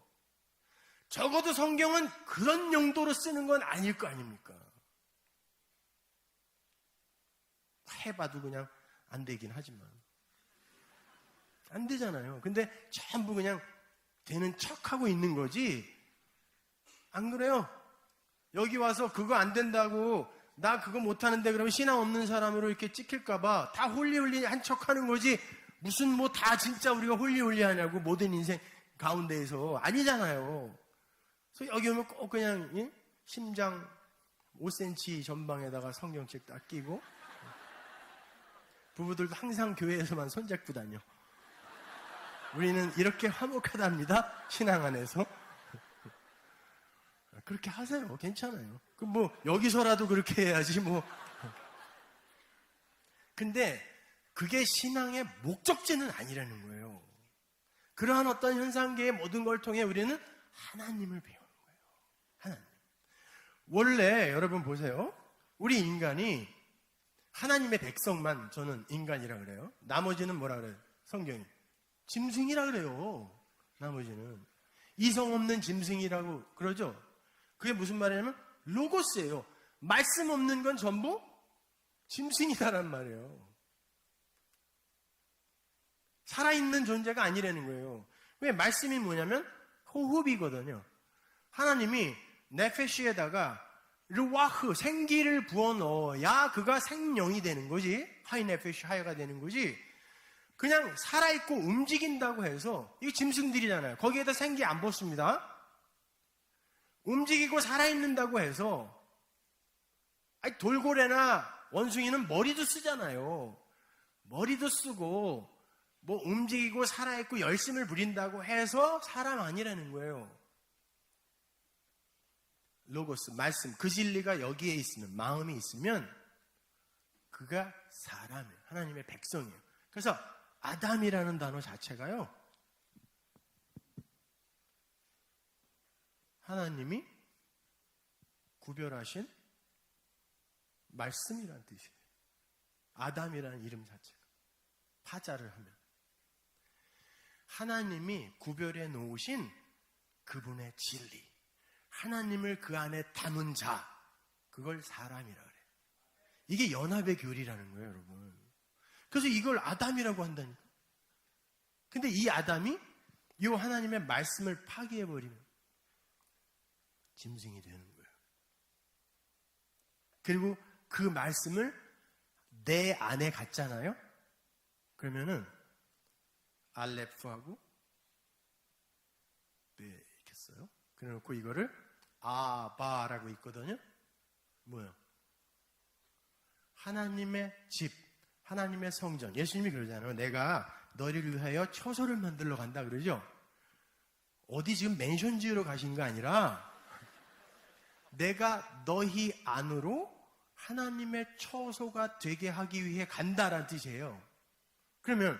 적어도 성경은 그런 용도로 쓰는 건 아닐 거 아닙니까? 해봐도 그냥 안 되긴 하지만. 안 되잖아요. 근데 전부 그냥 되는 척하고 있는 거지. 안 그래요? 여기 와서 그거 안 된다고, 나 그거 못하는데 그러면 신앙 없는 사람으로 이렇게 찍힐까봐 다 홀리홀리 한 척하는 거지, 무슨 뭐 다 진짜 우리가 홀리홀리 하냐고, 모든 인생 가운데에서. 아니잖아요. 그래서 여기 오면 꼭 그냥 심장 5cm 전방에다가 성경책 딱 끼고, 부부들도 항상 교회에서만 손잡고 다녀. 우리는 이렇게 화목하답니다, 신앙 안에서. 그렇게 하세요. 괜찮아요. 그 뭐 여기서라도 그렇게 해야지 뭐. 근데 그게 신앙의 목적지는 아니라는 거예요. 그러한 어떤 현상계의 모든 걸 통해 우리는 하나님을 배우는 거예요. 하나님. 원래 여러분 보세요. 우리 인간이 하나님의 백성만 저는 인간이라 그래요. 나머지는 뭐라 그래요? 성경이 짐승이라 그래요. 나머지는 이성 없는 짐승이라고 그러죠. 그게 무슨 말이냐면 로고스예요. 말씀 없는 건 전부 짐승이다란 말이에요. 살아있는 존재가 아니라는 거예요. 왜? 말씀이 뭐냐면 호흡이거든요. 하나님이 네페시에다가 르와흐, 생기를 부어넣어야 그가 생명이 되는 거지. 하이 네페시 하이가 되는 거지. 그냥 살아있고 움직인다고 해서, 이게 짐승들이잖아요. 거기에다 생기 안 붓습니다. 움직이고 살아있는다고 해서, 아니, 돌고래나 원숭이는 머리도 쓰잖아요. 머리도 쓰고 뭐 움직이고 살아있고 열심을 부린다고 해서 사람 아니라는 거예요. 로고스, 말씀, 그 진리가 여기에 있으면, 마음이 있으면 그가 사람이에요. 하나님의 백성이에요. 그래서 아담이라는 단어 자체가요, 하나님이 구별하신 말씀이라는 뜻이에요. 아담이라는 이름 자체가. 파자를 하면 하나님이 구별해 놓으신 그분의 진리, 하나님을 그 안에 담은 자, 그걸 사람이라 그래요. 이게 연합의 교리라는 거예요, 여러분. 그래서 이걸 아담이라고 한다니까. 근데 이 아담이 이 하나님의 말씀을 파기해버리면 짐승이 되는 거예요. 그리고 그 말씀을 내 안에 갖잖아요. 그러면은 알레프하고 네 이렇게 써요. 그래놓고 이거를 아바라고 있거든요. 뭐요? 하나님의 집, 하나님의 성전. 예수님이 그러잖아요. 내가 너희를 위하여 처소를 만들러 간다 그러죠. 어디 지금 맨션 지으러 가신 거 아니라 내가 너희 안으로 하나님의 처소가 되게 하기 위해 간다라는 뜻이에요. 그러면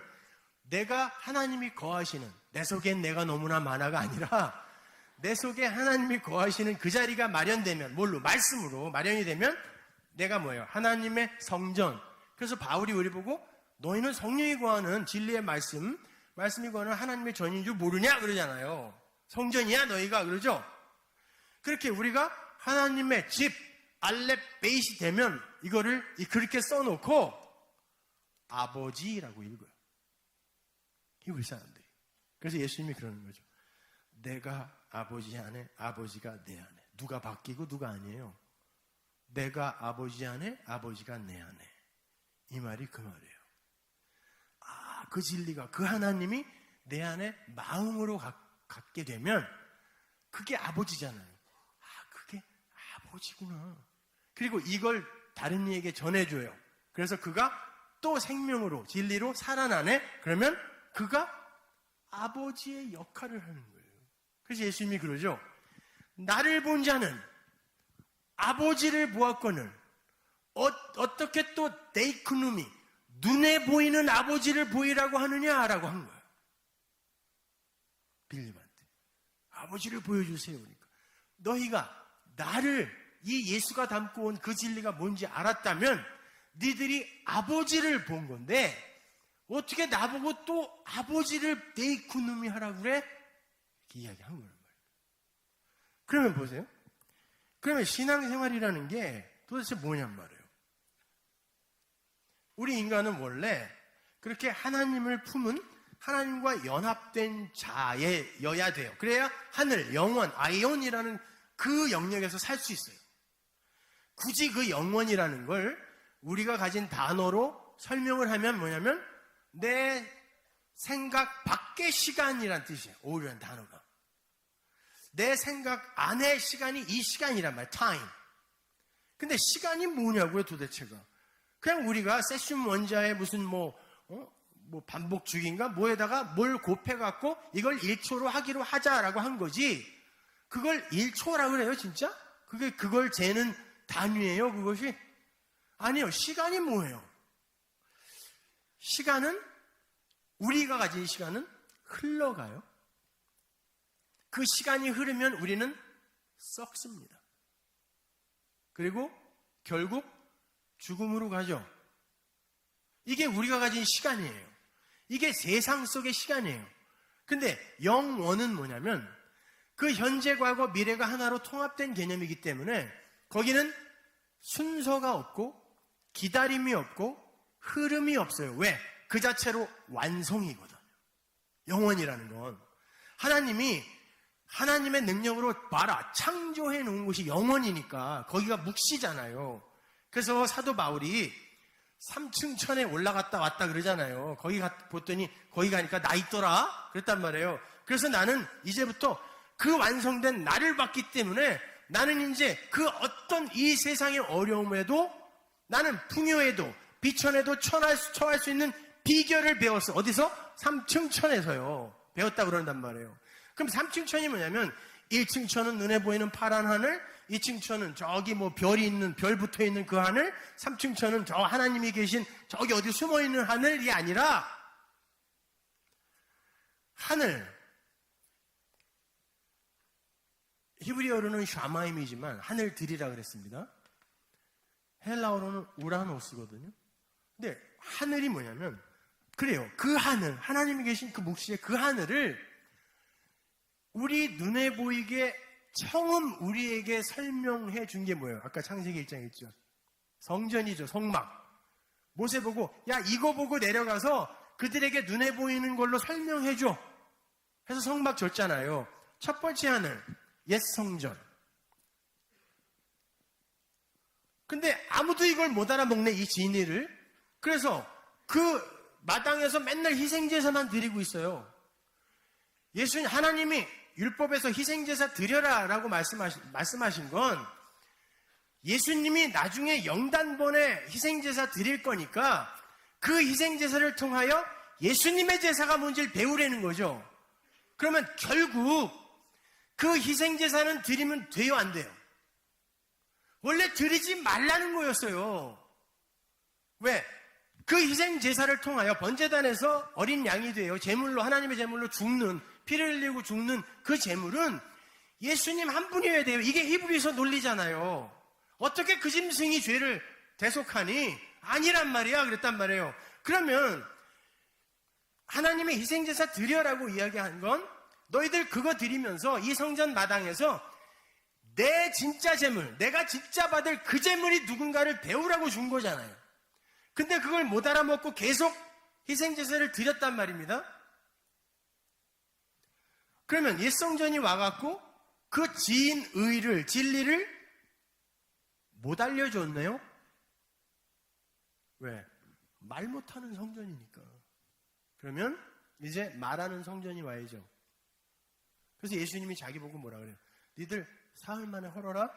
내가 하나님이 거하시는, 내 속엔 내가 너무나 많아가 아니라 내 속에 하나님이 거하시는 그 자리가 마련되면, 뭘로? 말씀으로 마련이 되면 내가 뭐예요? 하나님의 성전. 그래서 바울이 우리 보고 너희는 성령이 구하는 진리의 말씀이 구하는 하나님의 전인 줄 모르냐? 그러잖아요. 성전이야 너희가 그러죠? 그렇게 우리가 하나님의 집 알렙 베이시 되면 이거를 그렇게 써놓고 아버지라고 읽어요. 히브리 사람들이. 그래서 예수님이 그러는 거죠. 내가 아버지 안에, 아버지가 내 안에. 누가 바뀌고 누가 아니에요. 내가 아버지 안에, 아버지가 내 안에. 이 말이 그 말이에요. 그 진리가, 그 하나님이 내 안에 마음으로 갖게 되면 그게 아버지잖아요. 그게 아버지구나. 그리고 이걸 다른 이에게 전해줘요. 그래서 그가 또 생명으로, 진리로 살아나네? 그러면 그가 아버지의 역할을 하는 거예요. 그래서 예수님이 그러죠. 나를 본 자는 아버지를 보았거늘 어떻게 또 데이크누미 눈에 보이는 아버지를 보이라고 하느냐라고 한 거예요. 빌립한테 아버지를 보여주세요. 그러니까 너희가 나를 이 예수가 담고 온 그 진리가 뭔지 알았다면 니들이 아버지를 본 건데 어떻게 나보고 또 아버지를 데이크누미 하라고 그래? 이렇게 이야기한 거란 말이에요. 그러면 보세요. 그러면 신앙생활이라는 게 도대체 뭐냔 말이에요. 우리 인간은 원래 그렇게 하나님을 품은 하나님과 연합된 자여야 돼요. 그래야 하늘, 영원, 아이온이라는 그 영역에서 살 수 있어요. 굳이 그 영원이라는 걸 우리가 가진 단어로 설명을 하면 뭐냐면 내 생각 밖의 시간이란 뜻이에요. 오히려 단어가. 내 생각 안의 시간이 이 시간이란 말이에요. time. 근데 시간이 뭐냐고요 도대체가. 그냥 우리가 세슘 원자의 무슨 뭐 반복주기인가 뭐에다가 뭘 곱해갖고 이걸 1초로 하기로 하자라고 한 거지. 그걸 1초라고 그래요 진짜? 그걸 재는 단위예요 그것이? 아니요. 시간이 뭐예요? 시간은 우리가 가진 시간은 흘러가요. 그 시간이 흐르면 우리는 썩습니다. 그리고 결국 죽음으로 가죠. 이게 우리가 가진 시간이에요. 이게 세상 속의 시간이에요. 근데 영원은 뭐냐면 그 현재, 과거, 미래가 하나로 통합된 개념이기 때문에 거기는 순서가 없고 기다림이 없고 흐름이 없어요. 왜? 그 자체로 완성이거든요. 영원이라는 건. 하나님이 하나님의 능력으로 봐라. 창조해 놓은 곳이 영원이니까 거기가 묵시잖아요. 그래서 사도 바울이 3층 천에 올라갔다 왔다 그러잖아요. 거기 봤더니 거기 가니까 나 있더라 그랬단 말이에요. 그래서 나는 이제부터 그 완성된 나를 봤기 때문에 나는 이제 그 어떤 이 세상의 어려움에도 나는 풍요에도 비천에도 처할 수 있는 비결을 배웠어. 어디서? 3층 천에서요. 배웠다고 그런단 말이에요. 그럼 3층 천이 뭐냐면 1층 천은 눈에 보이는 파란 하늘, 2층 천은 저기 뭐 별이 있는, 별 붙어 있는 그 하늘, 3층 천은 저 하나님이 계신 저기 어디 숨어 있는 하늘이 아니라 하늘. 히브리어로는 샤마임이지만 하늘들이라 그랬습니다. 헬라어로는 우라노스거든요. 근데 하늘이 뭐냐면 그래요. 그 하늘, 하나님이 계신 그 묵시의 그 하늘을 우리 눈에 보이게 처음 우리에게 설명해 준 게 뭐예요? 아까 창세기 1장에 있죠. 성전이죠. 성막. 모세 보고 야 이거 보고 내려가서 그들에게 눈에 보이는 걸로 설명해 줘. 해서 성막 줬잖아요. 첫 번째 하늘, 옛 성전. 근데 아무도 이걸 못 알아먹네, 이 진리를. 그래서 그 마당에서 맨날 희생제사만 드리고 있어요. 예수님, 하나님이 율법에서 희생제사 드려라 라고 말씀하신 건 예수님이 나중에 영단번에 희생제사 드릴 거니까 그 희생제사를 통하여 예수님의 제사가 뭔지를 배우라는 거죠. 그러면 결국 그 희생제사는 드리면 돼요, 안 돼요? 원래 드리지 말라는 거였어요. 왜? 그 희생제사를 통하여 번제단에서 어린 양이 돼요. 제물로, 하나님의 제물로 죽는, 피를 흘리고 죽는 그 제물은 예수님 한 분이어야 돼요. 이게 히브리서 논리잖아요. 어떻게 그 짐승이 죄를 대속하니? 아니란 말이야. 그랬단 말이에요. 그러면 하나님의 희생제사 드려라고 이야기한 건 너희들 그거 드리면서 이 성전 마당에서 내 진짜 재물, 내가 진짜 받을 그 재물이 누군가를 배우라고 준 거잖아요. 근데 그걸 못 알아먹고 계속 희생제사를 드렸단 말입니다. 그러면 옛 성전이 와갖고 그 진리를 못 알려줬네요? 왜? 말 못하는 성전이니까. 그러면 이제 말하는 성전이 와야죠. 그래서 예수님이 자기 보고 뭐라 그래요? 니들 사흘 만에 헐어라?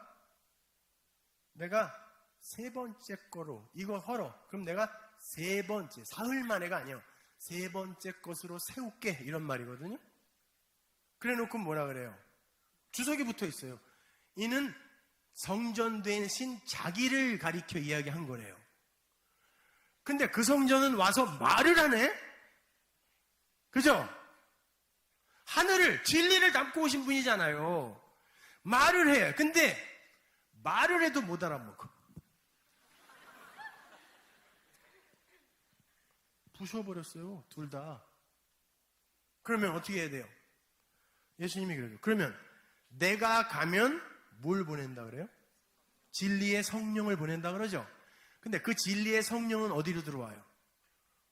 내가 세 번째 거로 이거 헐어. 그럼 내가 세 번째, 사흘 만에가 아니에요. 세 번째 것으로 세울게. 이런 말이거든요. 그래 놓고 뭐라 그래요? 주석이 붙어 있어요. 이는 성전된 신 자기를 가리켜 이야기한 거래요. 근데 그 성전은 와서 말을 하네? 그죠? 하늘을, 진리를 담고 오신 분이잖아요. 말을 해. 근데 말을 해도 못 알아먹어. 부셔버렸어요. 둘 다. 그러면 어떻게 해야 돼요? 예수님이 그래요. 그러면 내가 가면 뭘 보낸다 그래요? 진리의 성령을 보낸다 그러죠. 근데 그 진리의 성령은 어디로 들어와요?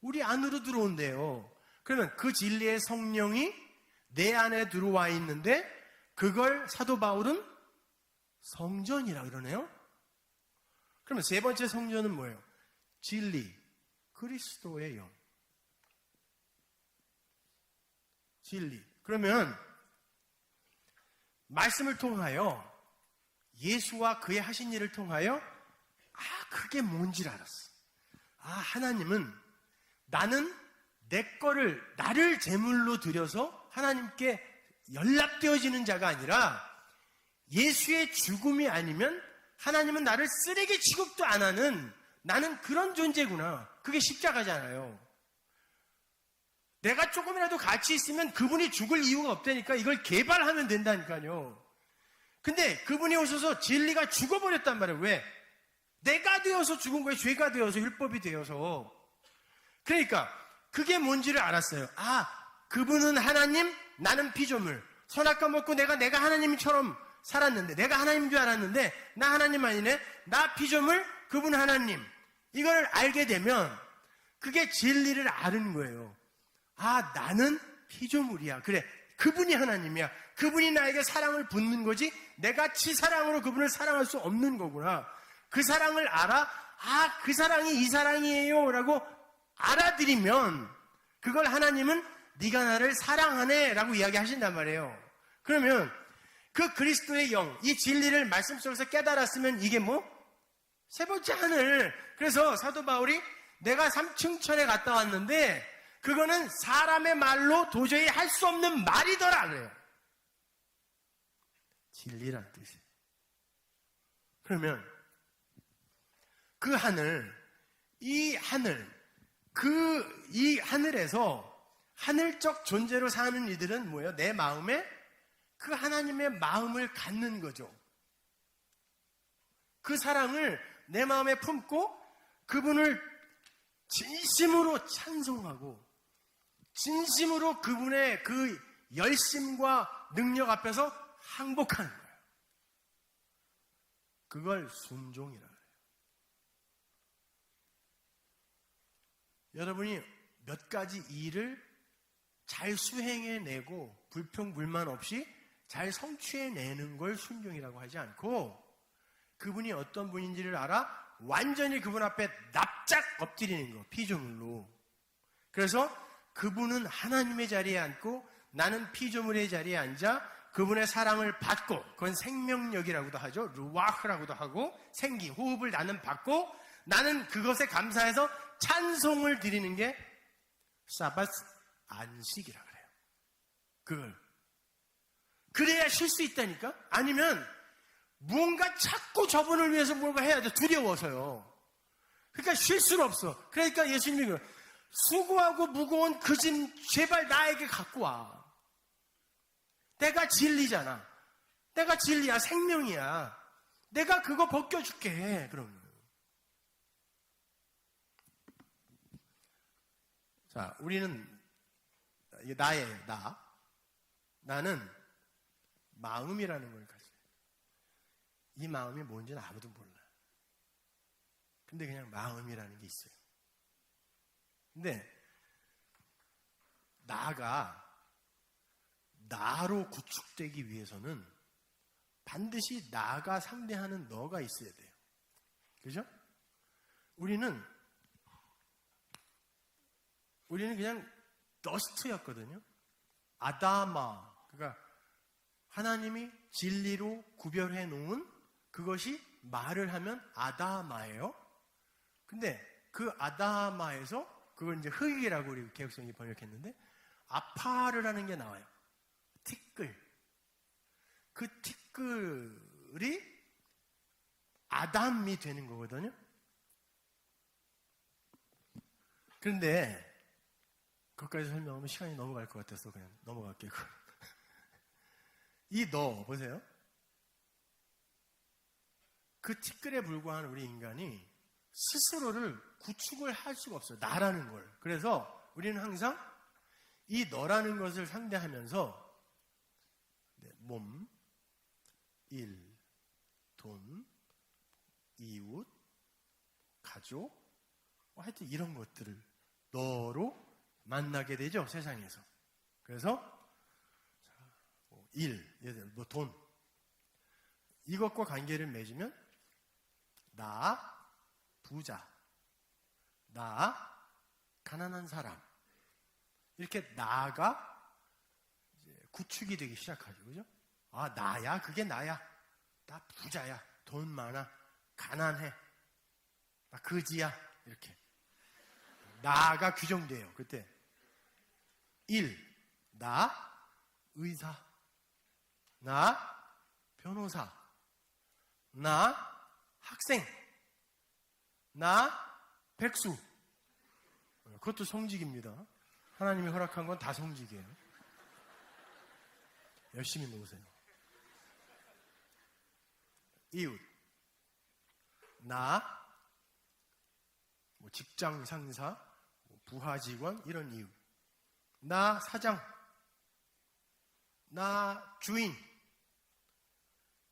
우리 안으로 들어온대요. 그러면 그 진리의 성령이 내 안에 들어와 있는데 그걸 사도 바울은 성전이라 그러네요. 그러면 세 번째 성전은 뭐예요? 진리, 그리스도의 영. 진리. 그러면 말씀을 통하여 예수와 그의 하신 일을 통하여 그게 뭔지를 알았어. 하나님은 나는 내 거를 나를 제물로 드려서 하나님께 연락되어지는 자가 아니라 예수의 죽음이 아니면 하나님은 나를 쓰레기 취급도 안 하는 나는 그런 존재구나. 그게 십자가잖아요. 내가 조금이라도 가치 있으면 그분이 죽을 이유가 없다니까 이걸 개발하면 된다니까요. 근데 그분이 오셔서 진리가 죽어버렸단 말이에요. 왜? 내가 되어서 죽은 거예요. 죄가 되어서, 율법이 되어서. 그러니까 그게 뭔지를 알았어요. 그분은 하나님, 나는 피조물. 선악과 먹고 내가 하나님처럼 살았는데, 내가 하나님인 줄 알았는데 나 하나님 아니네. 나 피조물, 그분 하나님. 이걸 알게 되면 그게 진리를 아는 거예요. 나는 피조물이야. 그래, 그분이 하나님이야. 그분이 나에게 사랑을 붓는 거지 내가 치사랑으로 그분을 사랑할 수 없는 거구나. 그 사랑을 알아? 그 사랑이 이 사랑이에요 라고 알아들이면 그걸 하나님은 네가 나를 사랑하네 라고 이야기하신단 말이에요. 그러면 그 그리스도의 영, 이 진리를 말씀 속에서 깨달았으면 이게 뭐? 세 번째 하늘. 그래서 사도 바울이 내가 삼층천에 갔다 왔는데 그거는 사람의 말로 도저히 할 수 없는 말이더라 그래요. 진리란 뜻이에요. 그러면 그 하늘, 이 하늘에서 하늘적 존재로 사는 이들은 뭐예요? 내 마음에 그 하나님의 마음을 갖는 거죠. 그 사랑을 내 마음에 품고 그분을 진심으로 찬송하고 진심으로 그분의 그 열심과 능력 앞에서 항복하는 거예요. 그걸 순종이라 그래요. 여러분이 몇 가지 일을 잘 수행해내고 불평불만 없이 잘 성취해내는 걸 순종이라고 하지 않고 그분이 어떤 분인지를 알아 완전히 그분 앞에 납작 엎드리는 거, 피조물로. 그래서 그분은 하나님의 자리에 앉고 나는 피조물의 자리에 앉아 그분의 사랑을 받고, 그건 생명력이라고도 하죠. 루아흐라고도 하고 생기, 호흡을 나는 받고 나는 그것에 감사해서 찬송을 드리는 게 사밧 안식이라 그래요. 그걸 그래야 쉴 수 있다니까. 아니면 무언가 자꾸 저분을 위해서 뭔가 해야 돼. 두려워서요. 그러니까 쉴 수가 없어. 그러니까 예수님이 수고하고 무거운 그 짐 제발 나에게 갖고 와. 내가 진리잖아. 내가 진리야. 생명이야. 내가 그거 벗겨줄게. 그러면. 자, 우리는 나예요. 나는 마음이라는 걸 가져요. 이 마음이 뭔지는 아무도 몰라요. 근데 그냥 마음이라는 게 있어요. 근데 나가 나로 구축되기 위해서는 반드시 나가 상대하는 너가 있어야 돼요. 그죠? 우리는 그냥 더스트였거든요. 아다마. 그러니까 하나님이 진리로 구별해 놓은 그것이 말을 하면 아다마예요. 근데 그 아다마에서 그걸 이제 흙이라고 우리 개혁성이 번역했는데 아파를 하는 게 나와요. 티끌. 그 티끌이 아담이 되는 거거든요. 그런데 그것까지 설명하면 시간이 넘어갈 것 같아서 그냥 넘어갈게요. 이 너 보세요. 그 티끌에 불과한 우리 인간이 스스로를 구축을 할 수가 없어요. 나라는 걸. 그래서 우리는 항상 이 너라는 것을 상대하면서 몸, 일, 돈, 이웃, 가족, 하여튼 이런 것들을 너로 만나게 되죠, 세상에서. 그래서 일, 예를 들어 뭐 돈, 이것과 관계를 맺으면 나 부자, 나 가난한 사람, 이렇게 나가 이제 구축이 되기 시작하죠. 그죠? 아, 나야, 그게 나야. 나 부자야, 돈 많아, 가난해, 나 거지야. 이렇게 나가 규정돼요. 그때 일, 나 의사, 나 변호사, 나 학생, 나 백수. 그것도 성직입니다. 하나님이 허락한 건 다 성직이에요. 열심히 놓으세요. 이웃, 나 직장 상사, 부하 직원, 이런 이웃. 나 사장, 나 주인,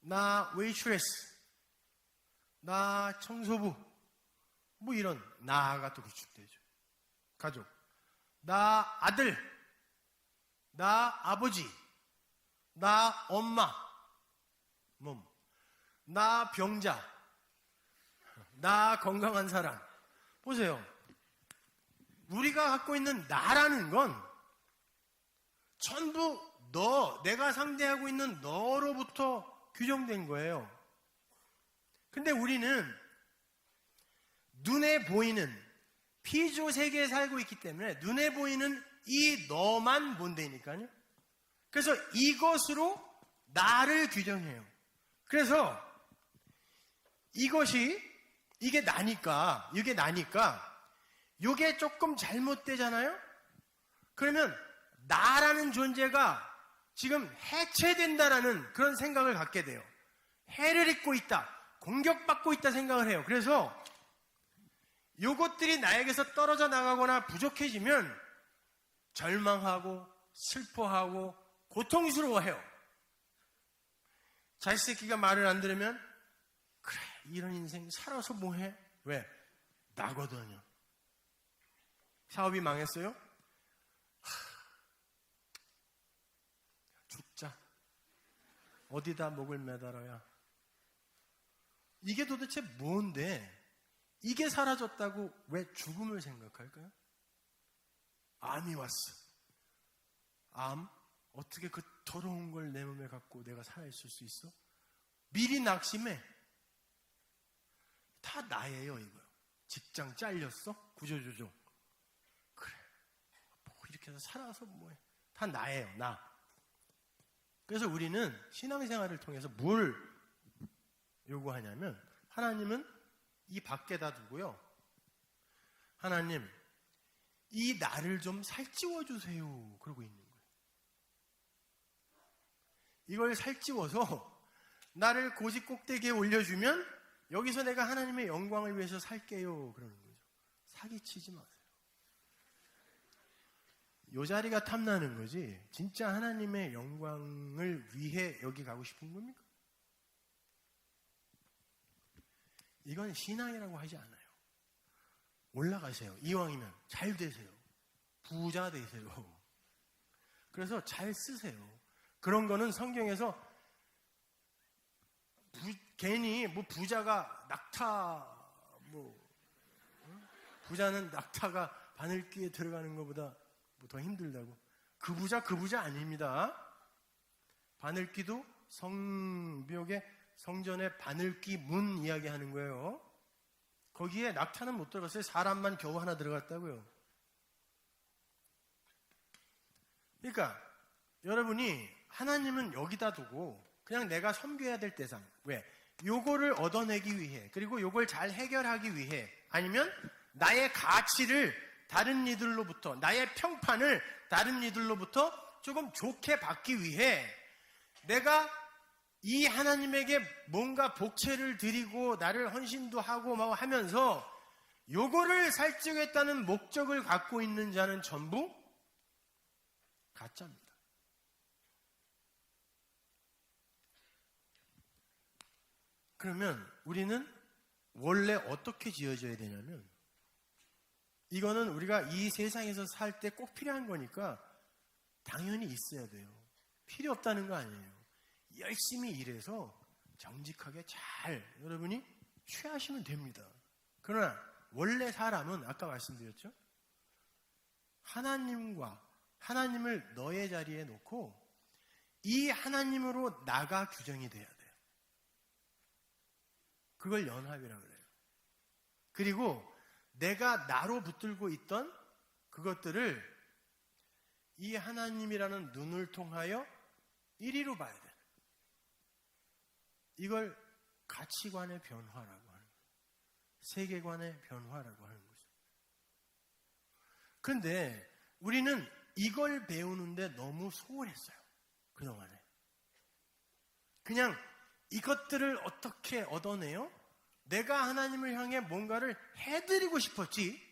나 웨이트레스, 나 청소부, 뭐 이런 나가 또 구축되죠. 가족, 나 아들, 나 아버지, 나 엄마, 몸, 나 병자, 나 건강한 사람. 보세요. 우리가 갖고 있는 나라는 건 전부 내가 상대하고 있는 너로부터 규정된 거예요. 근데 우리는 눈에 보이는 피조 세계에 살고 있기 때문에 눈에 보이는 이 너만 본다니까요. 그래서 이것으로 나를 규정해요. 그래서 이게 나니까 이게 조금 잘못되잖아요. 그러면 나라는 존재가 지금 해체된다라는 그런 생각을 갖게 돼요. 해를 입고 있다, 공격받고 있다 생각을 해요. 그래서 이것들이 나에게서 떨어져 나가거나 부족해지면 절망하고 슬퍼하고 고통스러워해요. 자식 새끼가 말을 안 들으면 그래, 이런 인생 살아서 뭐해? 왜? 나거든요. 사업이 망했어요? 죽자. 어디다 목을 매달아야. 이게 도대체 뭔데 이게 사라졌다고 왜 죽음을 생각할까요? 암이 왔어. 암? 어떻게 그 더러운 걸 내 몸에 갖고 내가 살아있을 수 있어? 미리 낙심해. 다 나예요, 이거. 직장 잘렸어? 구조조정. 그래. 뭐 이렇게 해서 살아서 뭐해. 다 나예요, 나. 그래서 우리는 신앙생활을 통해서 뭘 요구하냐면, 하나님은 이 밖에다 두고요. 하나님, 이 나를 좀 살찌워 주세요. 그러고 있는 거예요. 이걸 살찌워서 나를 고지 꼭대기에 올려주면 여기서 내가 하나님의 영광을 위해서 살게요. 그러는 거죠. 사기치지 마세요. 요 자리가 탐나는 거지 진짜 하나님의 영광을 위해 여기 가고 싶은 겁니까? 이건 신앙이라고 하지 않아요. 올라가세요. 이왕이면 잘 되세요. 부자 되세요. 그래서 잘 쓰세요. 그런 거는 성경에서 괜히 뭐 부자가 부자는 낙타가 바늘귀에 들어가는 것보다 뭐 더 힘들다고. 그 부자 아닙니다. 바늘귀도 성벽에 성전의 바늘귀 문 이야기하는 거예요. 거기에 낙타는 못 들어갔어요. 사람만 겨우 하나 들어갔다고요. 그러니까 여러분이 하나님은 여기다 두고 그냥 내가 섬겨야 될 대상. 왜? 요거를 얻어내기 위해, 그리고 요걸 잘 해결하기 위해, 아니면 나의 가치를 다른 이들로부터, 나의 평판을 다른 이들로부터 조금 좋게 받기 위해 내가 이 하나님에게 뭔가 복채를 드리고 나를 헌신도 하고 막 하면서 요거를 살찌겠다는 목적을 갖고 있는 자는 전부 가짜입니다. 그러면 우리는 원래 어떻게 지어져야 되냐면, 이거는 우리가 이 세상에서 살 때 꼭 필요한 거니까 당연히 있어야 돼요. 필요 없다는 거 아니에요. 열심히 일해서 정직하게 잘 여러분이 취하시면 됩니다. 그러나 원래 사람은 아까 말씀드렸죠? 하나님을 너의 자리에 놓고 이 하나님으로 나가 규정이 돼야 돼요. 그걸 연합이라고 그래요. 그리고 내가 나로 붙들고 있던 그것들을 이 하나님이라는 눈을 통하여 이리로 봐야 돼. 이걸 가치관의 변화라고 하는 거예요. 세계관의 변화라고 하는 거죠. 그런데 우리는 이걸 배우는데 너무 소홀했어요. 그동안에. 그냥 이것들을 어떻게 얻어내요? 내가 하나님을 향해 뭔가를 해드리고 싶었지.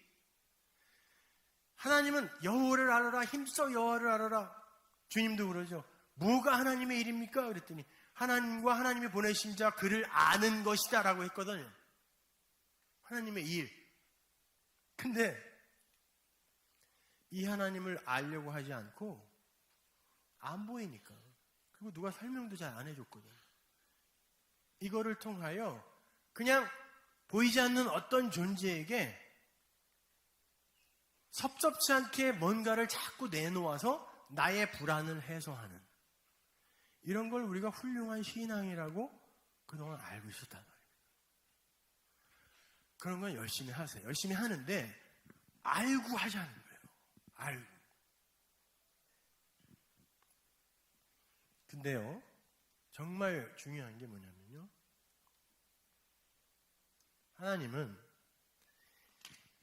하나님은 여호와를 알아라, 힘써 여호와를 알아라. 주님도 그러죠. 뭐가 하나님의 일입니까? 그랬더니 하나님과 하나님이 보내신 자 그를 아는 것이다 라고 했거든요. 하나님의 일. 근데 이 하나님을 알려고 하지 않고 안 보이니까, 그리고 누가 설명도 잘 안 해줬거든요. 이거를 통하여 그냥 보이지 않는 어떤 존재에게 섭섭치 않게 뭔가를 자꾸 내놓아서 나의 불안을 해소하는, 이런 걸 우리가 훌륭한 신앙이라고 그동안 알고 있었단 말이에요. 그런 건 열심히 하세요. 열심히 하는데 알고 하자는 거예요. 알고. 근데요, 정말 중요한 게 뭐냐면요, 하나님은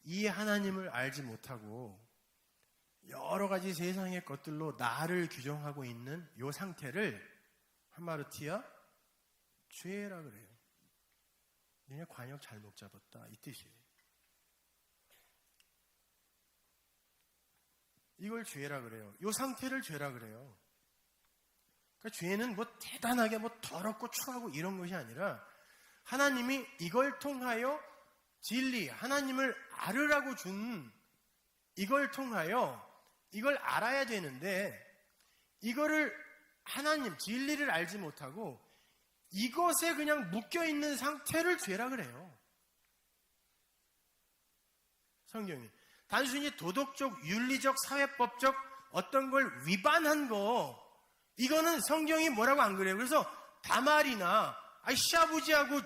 이 하나님을 알지 못하고 여러 가지 세상의 것들로 나를 규정하고 있는 이 상태를 하마르티아 죄라 그래요. 니네 관역 잘못 잡았다, 이 뜻이에요. 이걸 죄라 그래요. 이 상태를 죄라 그래요. 그러니까 죄는 뭐 대단하게 뭐 더럽고 추하고 이런 것이 아니라 하나님이 이걸 통하여 진리, 하나님을 알으라고 준 이걸 통하여 이걸 알아야 되는데, 이거를 하나님, 진리를 알지 못하고 이것에 그냥 묶여있는 상태를 죄라 그래요. 성경이. 단순히 도덕적, 윤리적, 사회법적 어떤 걸 위반한 거, 이거는 성경이 뭐라고 안 그래요. 그래서 다말이나 시아버지하고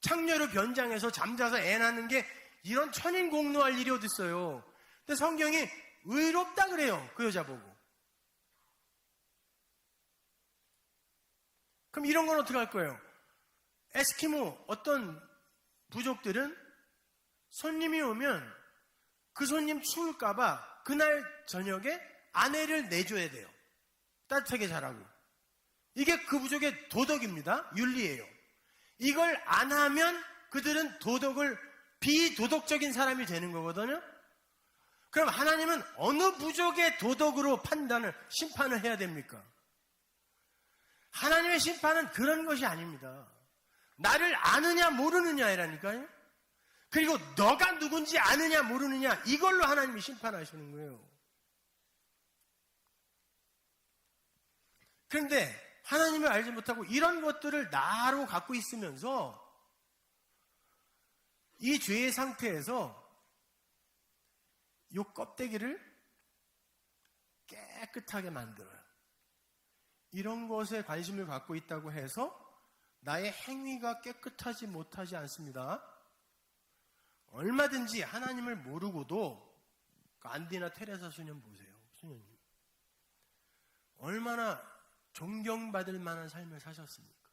창녀로 변장해서 잠자서 애 낳는 게 이런 천인공노할 일이 어딨어요. 근데 성경이 의롭다 그래요. 그 여자 보고. 그럼 이런 건 어떻게 할 거예요? 에스키모 어떤 부족들은 손님이 오면 그 손님 추울까봐 그날 저녁에 아내를 내줘야 돼요. 따뜻하게 자라고. 이게 그 부족의 도덕입니다. 윤리예요. 이걸 안 하면 그들은 비도덕적인 사람이 되는 거거든요. 그럼 하나님은 어느 부족의 도덕으로 심판을 해야 됩니까? 하나님의 심판은 그런 것이 아닙니다. 나를 아느냐 모르느냐라니까요. 그리고 너가 누군지 아느냐 모르느냐 이걸로 하나님이 심판하시는 거예요. 그런데 하나님을 알지 못하고 이런 것들을 나로 갖고 있으면서 이 죄의 상태에서 이 껍데기를 깨끗하게 만들어요. 이런 것에 관심을 갖고 있다고 해서 나의 행위가 깨끗하지 못하지 않습니다. 얼마든지 하나님을 모르고도 안디나 테레사 수녀 보세요. 수녀님. 얼마나 존경받을 만한 삶을 사셨습니까?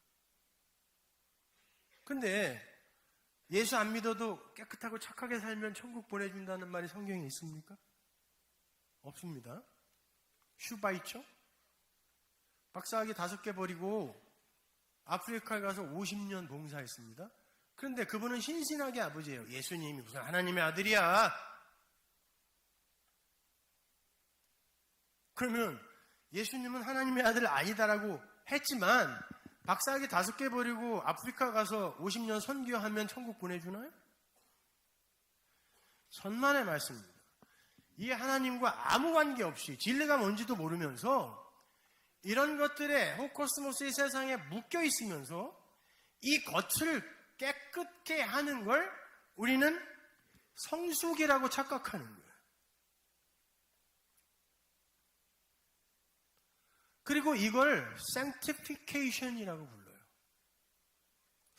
근데 예수 안 믿어도 깨끗하고 착하게 살면 천국 보내준다는 말이 성경에 있습니까? 없습니다. 슈바이처? 박사학위 5개 버리고 아프리카에 가서 50년 봉사했습니다. 그런데 그분은 신신하게 아버지예요. 예수님이 무슨 하나님의 아들이야. 그러면 예수님은 하나님의 아들 아니다라고 했지만 박사학위 5개 버리고 아프리카 가서 50년 선교하면 천국 보내주나요? 천만의 말씀입니다. 이 하나님과 아무 관계없이 진리가 뭔지도 모르면서 이런 것들에 호코스모스의 세상에 묶여 있으면서 이 겉을 깨끗게 하는 걸 우리는 성숙이라고 착각하는 거예요. 그리고 이걸 sanctification이라고 불러요.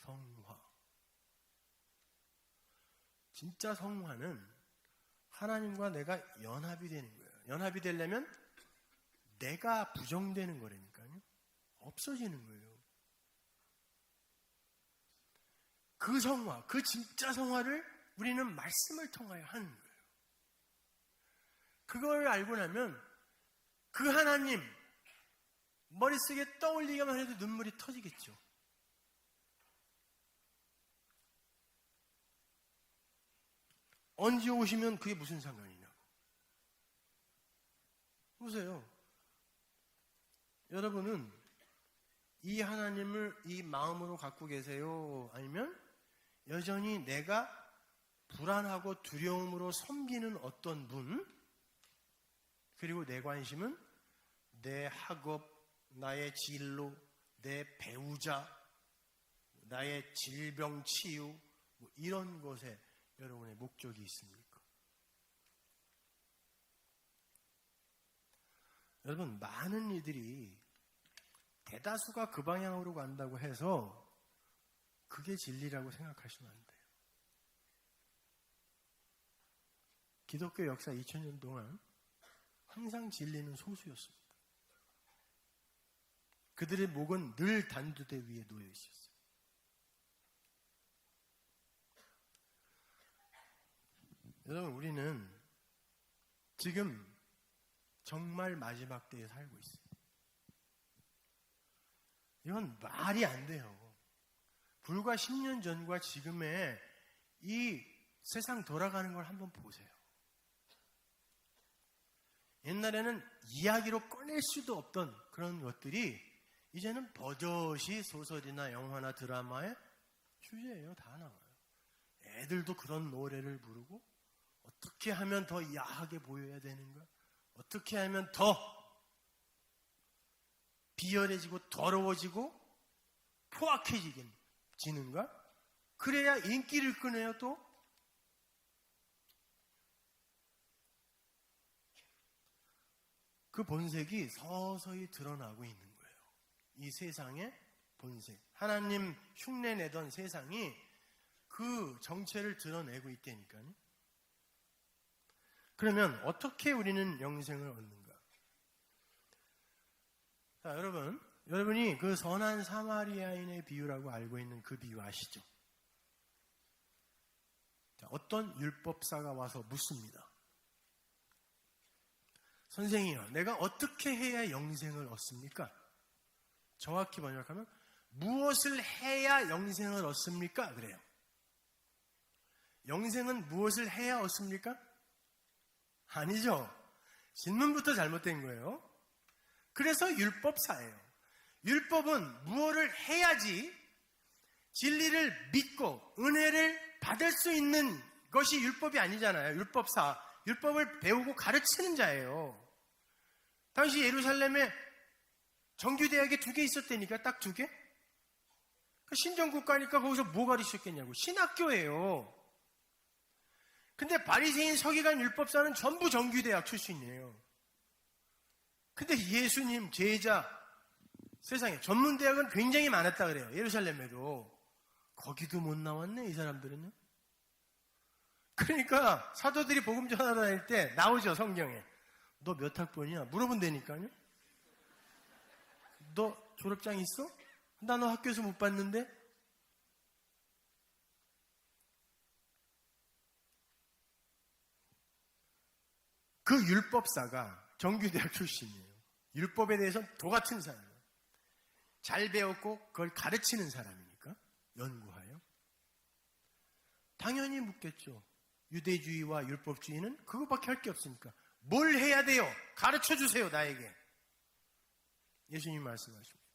성화. 진짜 성화는 하나님과 내가 연합이 되는 거예요. 연합이 되려면 내가 부정되는 거라니까요. 없어지는 거예요. 그 성화, 그 진짜 성화를 우리는 말씀을 통하여 하는 거예요. 그걸 알고 나면 그 하나님 머릿속에 떠올리기만 해도 눈물이 터지겠죠. 언제 오시면 그게 무슨 상관이냐고. 보세요. 여러분은 이 하나님을 이 마음으로 갖고 계세요? 아니면 여전히 내가 불안하고 두려움으로 섬기는 어떤 분? 그리고 내 관심은 내 학업, 나의 진로, 내 배우자, 나의 질병 치유, 이런 것에 여러분의 목적이 있습니까? 여러분, 많은 이들이 대다수가 그 방향으로 간다고 해서 그게 진리라고 생각하시면 안 돼요. 기독교 역사 2000년 동안 항상 진리는 소수였습니다. 그들의 목은 늘 단두대 위에 놓여 있었어요. 여러분, 우리는 지금 정말 마지막 때에 살고 있어요. 이건 말이 안 돼요. 불과 10년 전과 지금의 이 세상 돌아가는 걸 한번 보세요. 옛날에는 이야기로 꺼낼 수도 없던 그런 것들이 이제는 버젓이 소설이나 영화나 드라마의 주제예요. 다 나와요. 애들도 그런 노래를 부르고 어떻게 하면 더 야하게 보여야 되는가? 어떻게 하면 더 비열해지고 더러워지고 포악해지는가? 그래야 인기를 끄네요. 또 그 본색이 서서히 드러나고 있는 거예요. 이 세상의 본색, 하나님 흉내내던 세상이 그 정체를 드러내고 있다니까요. 그러면 어떻게 우리는 영생을 얻는가? 자, 여러분이 그 선한 사마리아인의 비유라고 알고 있는 그 비유 아시죠? 자, 어떤 율법사가 와서 묻습니다. 선생님이요, 내가 어떻게 해야 영생을 얻습니까? 정확히 번역하면 무엇을 해야 영생을 얻습니까? 그래요. 영생은 무엇을 해야 얻습니까? 아니죠. 질문부터 잘못된 거예요. 그래서 율법사예요. 율법은 무엇을 해야지 진리를 믿고 은혜를 받을 수 있는 것이 율법이 아니잖아요. 율법사, 율법을 배우고 가르치는 자예요. 당시 예루살렘에 정규대학이 2개 있었다니까. 딱 2개? 신정국가니까 거기서 뭐 가르치셨겠냐고. 신학교예요. 근데 바리새인 서기관 율법사는 전부 정규대학 출신이에요. 근데 예수님 제자, 세상에 전문대학은 굉장히 많았다 그래요. 예루살렘에도. 거기도 못 나왔네 이 사람들은요. 그러니까 사도들이 복음 전하러 다닐 때 나오죠, 성경에. 너 몇 학번이야? 물어본다니까요. 너 졸업장 있어? 나 너 학교에서 못 봤는데? 그 율법사가 정규대학 출신이에요. 율법에 대해서는 도 같은 사람이에요. 잘 배웠고 그걸 가르치는 사람이니까 연구하여. 당연히 묻겠죠. 유대주의와 율법주의는 그것밖에 할 게 없으니까. 뭘 해야 돼요? 가르쳐주세요, 나에게. 예수님 말씀하십니다.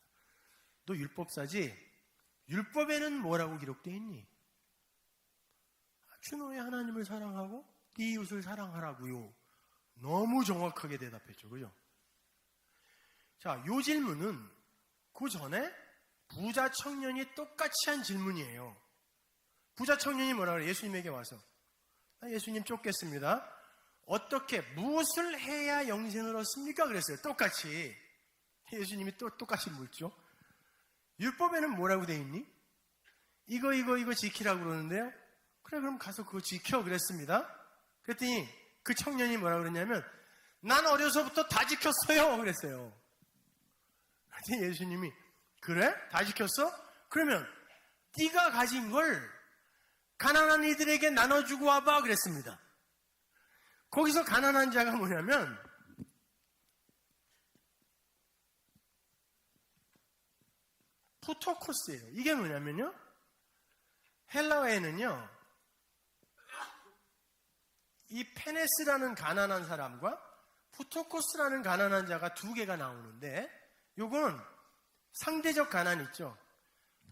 너 율법사지? 율법에는 뭐라고 기록되어 있니? 주 너의 하나님을 사랑하고 네 이웃을 사랑하라고요. 너무 정확하게 대답했죠. 그죠? 자, 요 질문은 그 전에 부자 청년이 똑같이 한 질문이에요. 부자 청년이 뭐라 그래요? 예수님에게 와서. 예수님 쫓겠습니다. 어떻게, 무엇을 해야 영생을 얻습니까? 그랬어요. 똑같이. 예수님이 또 똑같이 묻죠. 율법에는 뭐라고 돼 있니? 이거 지키라고 그러는데요. 그래, 그럼 가서 그거 지켜 그랬습니다. 그랬더니 그 청년이 뭐라고 그랬냐면, 난 어려서부터 다 지켰어요 그랬어요. 그랬더니 예수님이, 그래? 다 지켰어? 그러면 네가 가진 걸 가난한 이들에게 나눠주고 와봐 그랬습니다. 거기서 가난한 자가 뭐냐면 푸토코스예요. 이게 뭐냐면요, 헬라어에는요, 이 페네스라는 가난한 사람과 푸토코스라는 가난한 자가 2개가 나오는데, 요건 상대적 가난 있죠.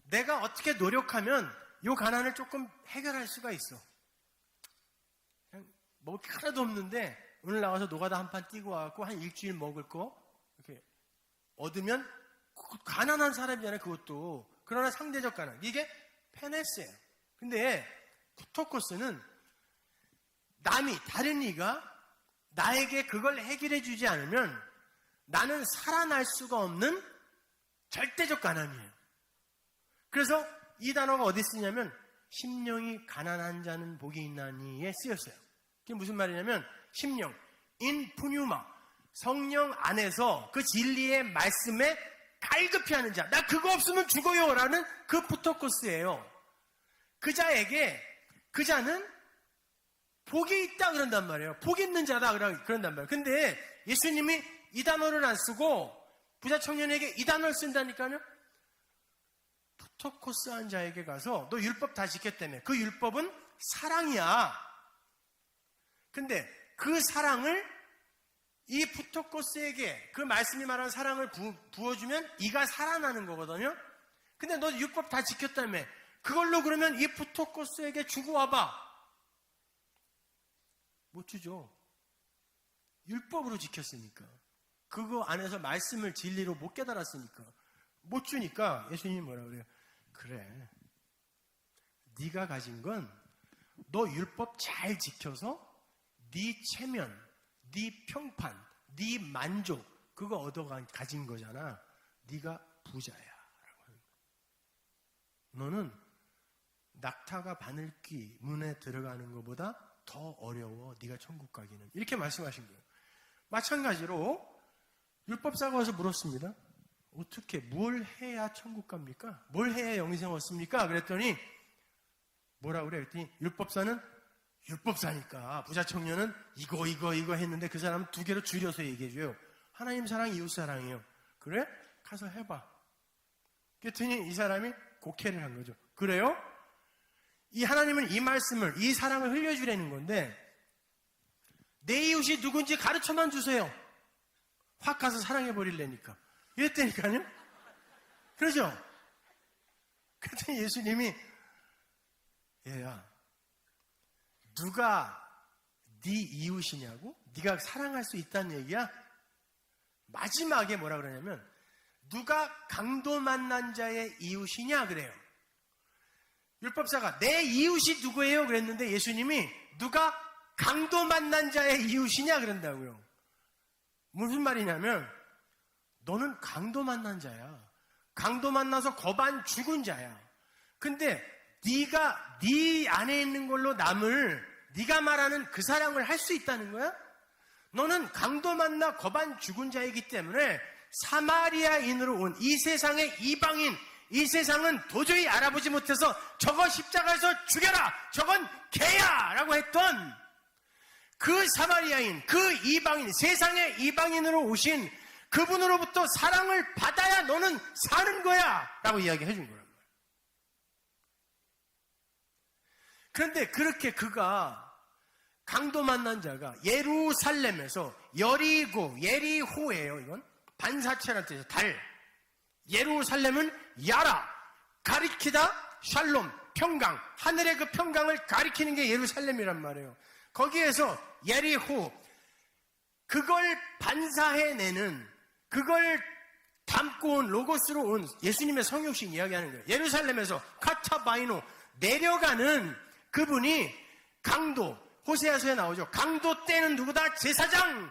내가 어떻게 노력하면 요 가난을 조금 해결할 수가 있어. 그냥 먹을 게 하나도 없는데 오늘 나가서 노가다 한 판 뛰고 와갖고 한 일주일 먹을 거 이렇게 얻으면 가난한 사람이잖아요, 그것도. 그러나 상대적 가난. 이게 페네스예요. 근데 푸토코스는 남이, 다른 이가 나에게 그걸 해결해 주지 않으면 나는 살아날 수가 없는 절대적 가난이에요. 그래서 이 단어가 어디 쓰냐면 심령이 가난한 자는 복이 있나니에 쓰였어요. 그게 무슨 말이냐면 심령, 인푸뉴마, 성령 안에서 그 진리의 말씀에 갈급히 하는 자, 나 그거 없으면 죽어요 라는 그 푸토코스예요. 그 자에게, 그 자는 복이 있다 그런단 말이에요. 복 있는 자다 그런단 말이에요. 근데 예수님이 이 단어를 안 쓰고 부자 청년에게 이 단어를 쓴다니까요. 푸토코스한 자에게 가서 너 율법 다 지켰다며. 그 율법은 사랑이야. 근데 그 사랑을 이 푸토코스에게, 그 말씀이 말하는 사랑을 부어주면 이가 살아나는 거거든요. 근데 너 율법 다 지켰다며. 그걸로 그러면 이 푸토코스에게 주고 와봐. 못 주죠. 율법으로 지켰으니까. 그거 안에서 말씀을 진리로 못 깨달았으니까. 못 주니까 예수님이 뭐라 그래요? 그래, 네가 가진 건 너 율법 잘 지켜서 네 체면, 네 평판, 네 만족, 그거 얻어 가진 거잖아. 네가 부자야 라고 하는 거야. 너는 낙타가 바늘귀 문에 들어가는 것보다 더 어려워, 네가 천국 가기는. 이렇게 말씀하신 거예요. 마찬가지로 율법사가 와서 물었습니다. 어떻게, 뭘 해야 천국 갑니까? 뭘 해야 영생 얻습니까? 그랬더니 뭐라 그래? 그랬더니 율법사는 율법사니까, 부자 청년은 이거 했는데 그 사람은 2개로 줄여서 얘기해줘요. 하나님 사랑, 이웃 사랑이요. 그래? 가서 해봐. 그랬더니 이 사람이 곡해를 한 거죠. 그래요? 이 하나님은 이 말씀을, 이 사랑을 흘려주라는 건데 내 이웃이 누군지 가르쳐만 주세요. 확 가서 사랑해버리려니까. 이랬다니까요. 그러죠? 그랬더니 예수님이 얘야, 누가 네 이웃이냐고? 네가 사랑할 수 있다는 얘기야? 마지막에 뭐라 그러냐면 누가 강도 만난 자의 이웃이냐 그래요. 율법사가 내 이웃이 누구예요? 그랬는데 예수님이 누가 강도 만난 자의 이웃이냐 그런다고요. 무슨 말이냐면 너는 강도 만난 자야. 강도 만나서 거반 죽은 자야. 근데 네가 네 안에 있는 걸로 남을 네가 말하는 그 사랑을 할 수 있다는 거야? 너는 강도 만나 거반 죽은 자이기 때문에 사마리아인으로 온 이 세상의 이방인, 이 세상은 도저히 알아보지 못해서 저거 십자가에서 죽여라! 저건 개야! 라고 했던 그 사마리아인, 그 이방인, 세상의 이방인으로 오신 그분으로부터 사랑을 받아야 너는 사는 거야! 라고 이야기해 준 거란 말이에요. 그런데 그렇게 그가 강도 만난 자가 예루살렘에서 예리호예요, 이건. 반사체라는 뜻이에요. 달. 예루살렘은 야라, 가리키다, 샬롬, 평강. 하늘의 그 평강을 가리키는 게 예루살렘이란 말이에요. 거기에서 예리호, 그걸 반사해내는, 그걸 담고 온, 로고스로 온 예수님의 성육신 이야기하는 거예요. 예루살렘에서 카타바이노, 내려가는 그분이 강도, 호세아서에 나오죠. 강도 때는 누구다? 제사장!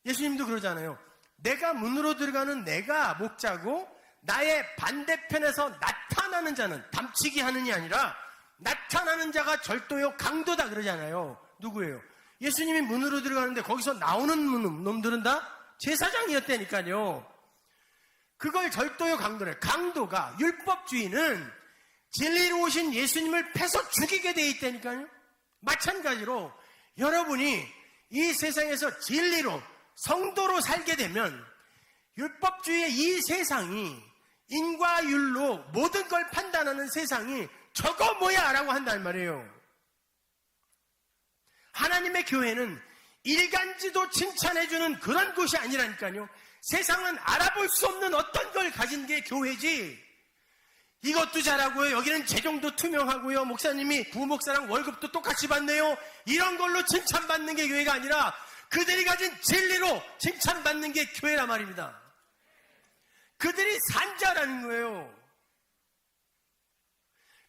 예수님도 그러잖아요. 내가 문으로 들어가는 내가 목자고 나의 반대편에서 나타나는 자는 담치기 하느니 아니라 나타나는 자가 절도요 강도다 그러잖아요. 누구예요? 예수님이 문으로 들어가는데 거기서 나오는 놈들은 다 제사장이었다니까요. 그걸 절도요 강도래. 강도가, 율법주의는 진리로 오신 예수님을 패서 죽이게 돼 있다니까요. 마찬가지로 여러분이 이 세상에서 진리로 성도로 살게 되면 율법주의의 이 세상이 인과율로 모든 걸 판단하는 세상이 저거 뭐야 라고 한단 말이에요. 하나님의 교회는 일간지도 칭찬해주는 그런 곳이 아니라니까요. 세상은 알아볼 수 없는 어떤 걸 가진 게 교회지. 이것도 잘하고요. 여기는 재정도 투명하고요. 목사님이 부목사랑 월급도 똑같이 받네요. 이런 걸로 칭찬받는 게 교회가 아니라 그들이 가진 진리로 칭찬받는 게 교회란 말입니다. 그들이 산자라는 거예요.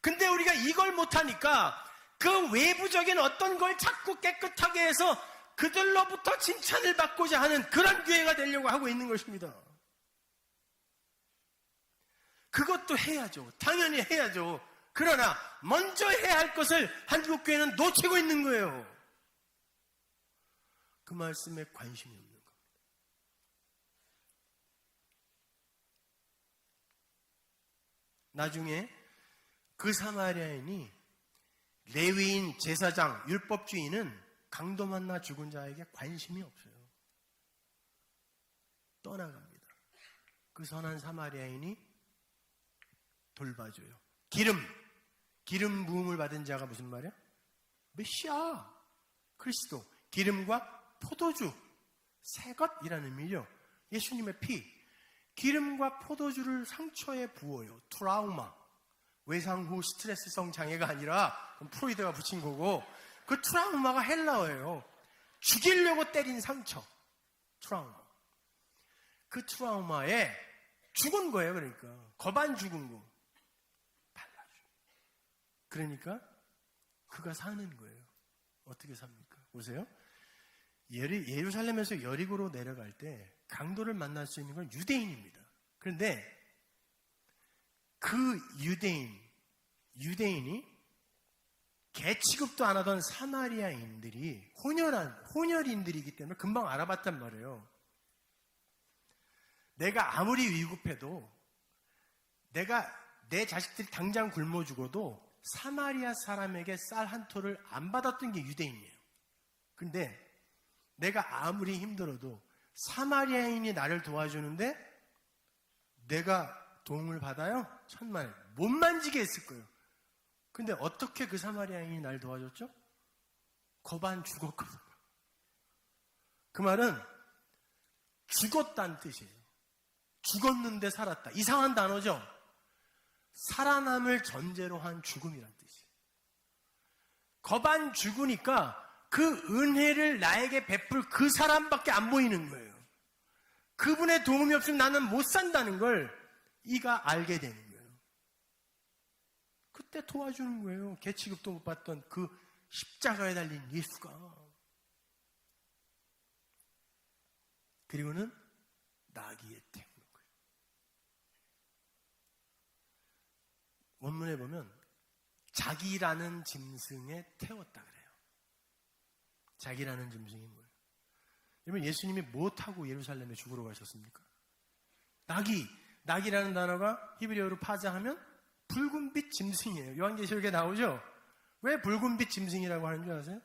근데 우리가 이걸 못하니까 그 외부적인 어떤 걸 자꾸 깨끗하게 해서 그들로부터 칭찬을 받고자 하는 그런 교회가 되려고 하고 있는 것입니다. 그것도 해야죠. 당연히 해야죠. 그러나 먼저 해야 할 것을 한국교회는 놓치고 있는 거예요. 그 말씀에 관심이 없는 겁니다. 나중에 그 사마리아인이 레위인, 제사장, 율법주의는 강도 만나 죽은 자에게 관심이 없어요. 떠나갑니다. 그 선한 사마리아인이 돌봐줘요. 기름 부음을 받은 자가 무슨 말이야? 메시아, 그리스도, 기름과 포도주, 새것이라는 의미죠. 예수님의 피, 기름과 포도주를 상처에 부어요. 트라우마, 외상 후 스트레스성 장애가 아니라 그건 프로이드가 붙인 거고, 그 트라우마가 헬라어예요. 죽이려고 때린 상처, 트라우마. 그 트라우마에 죽은 거예요. 그러니까 거반 죽은 거 발라줘. 그러니까 그가 사는 거예요. 어떻게 삽니까? 보세요. 예루살렘에서 여리고로 내려갈 때 강도를 만날 수 있는 건 유대인입니다. 그런데 그 유대인이 개 취급도 안 하던 사마리아인들이 혼혈인들이기 때문에 금방 알아봤단 말이에요. 내가 아무리 위급해도 내가 내 자식들이 당장 굶어 죽어도 사마리아 사람에게 쌀 한 톨을 안 받았던 게 유대인이에요. 근데 내가 아무리 힘들어도 사마리아인이 나를 도와주는데 내가 도움을 받아요? 천만에 못 만지게 했을 거예요. 근데 어떻게 그 사마리아인이 날 도와줬죠? 거반 죽었거든요. 그 말은 죽었다는 뜻이에요. 죽었는데 살았다. 이상한 단어죠? 살아남을 전제로 한 죽음이란 뜻이에요. 거반 죽으니까 그 은혜를 나에게 베풀 그 사람밖에 안 보이는 거예요. 그분의 도움이 없으면 나는 못 산다는 걸 이가 알게 되는 거예요. 그때 도와주는 거예요. 개취급도 못 받던 그 십자가에 달린 예수가. 그리고는 나귀에 태우는 거예요. 원문에 보면 자기라는 짐승에 태웠다 그래요. 자기라는 짐승이 뭐예요? 여러분, 예수님이 뭐 타고 예루살렘에 죽으러 가셨습니까? 낙이라는 단어가 히브리어로 파자하면 붉은빛 짐승이에요. 요한계시록에 나오죠? 왜 붉은빛 짐승이라고 하는 줄 아세요?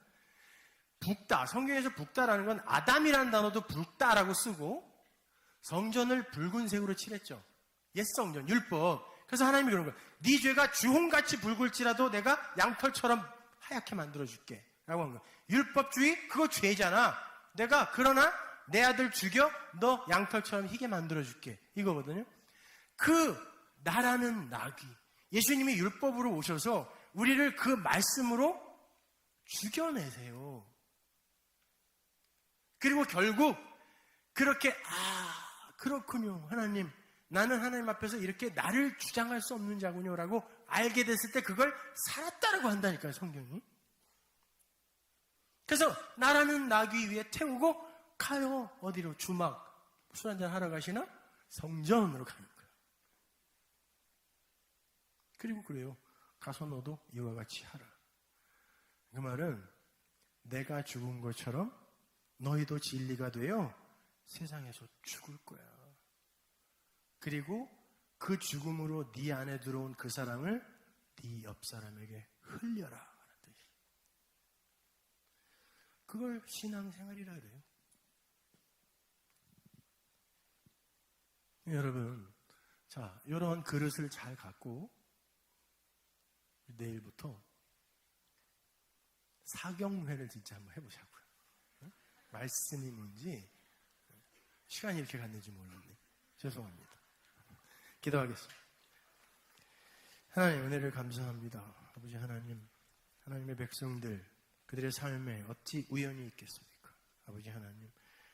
붉다, 성경에서 붉다라는 건 아담이라는 단어도 붉다라고 쓰고 성전을 붉은색으로 칠했죠. 옛 성전, 율법. 그래서 하나님이 그런 거예요. 네 죄가 주홍같이 붉을지라도 내가 양털처럼 하얗게 만들어줄게 라고 한 거예요. 율법주의? 그거 죄잖아. 내가 그러나 내 아들 죽여 너 양털처럼 희게 만들어줄게 이거거든요. 그 나라는 낙이 예수님이 율법으로 오셔서 우리를 그 말씀으로 죽여내세요. 그리고 결국 그렇게 그렇군요. 하나님, 나는 하나님 앞에서 이렇게 나를 주장할 수 없는 자군요 라고 알게 됐을 때 그걸 살았다라고 한다니까요, 성경이. 그래서 나라는 나귀 위에 태우고 가요. 어디로? 주막 술 한잔 하러 가시나? 성전으로 가는 거예요. 그리고 그래요. 가서 너도 이와 같이 하라. 그 말은 내가 죽은 것처럼 너희도 진리가 되어 세상에서 죽을 거야. 그리고 그 죽음으로 네 안에 들어온 그 사람을 네 옆 사람에게 흘려라 하는 뜻이에요. 그걸 신앙생활이라 그래요. 여러분, 자, 이런 그릇을 잘 갖고 내일부터 사경회를 진짜 한번 해보자고요. 말씀이 뭔지 시간이 이렇게 갔는지 몰랐네. 죄송합니다. 기도하겠습니다. 하나님, 은혜를 감사합니다. 아버지 하나님, 하나님의 백성들 그들의 삶에 어찌 우연이 있겠습니까? 아버지 하나님,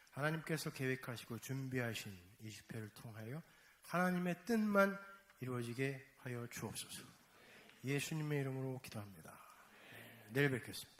하나님께서 계획하시고 준비하신 이 집회를 통하여 하나님의 뜻만 이루어지게 하여 주옵소서. 예수님의 이름으로 기도합니다. 내일 뵙겠습니다.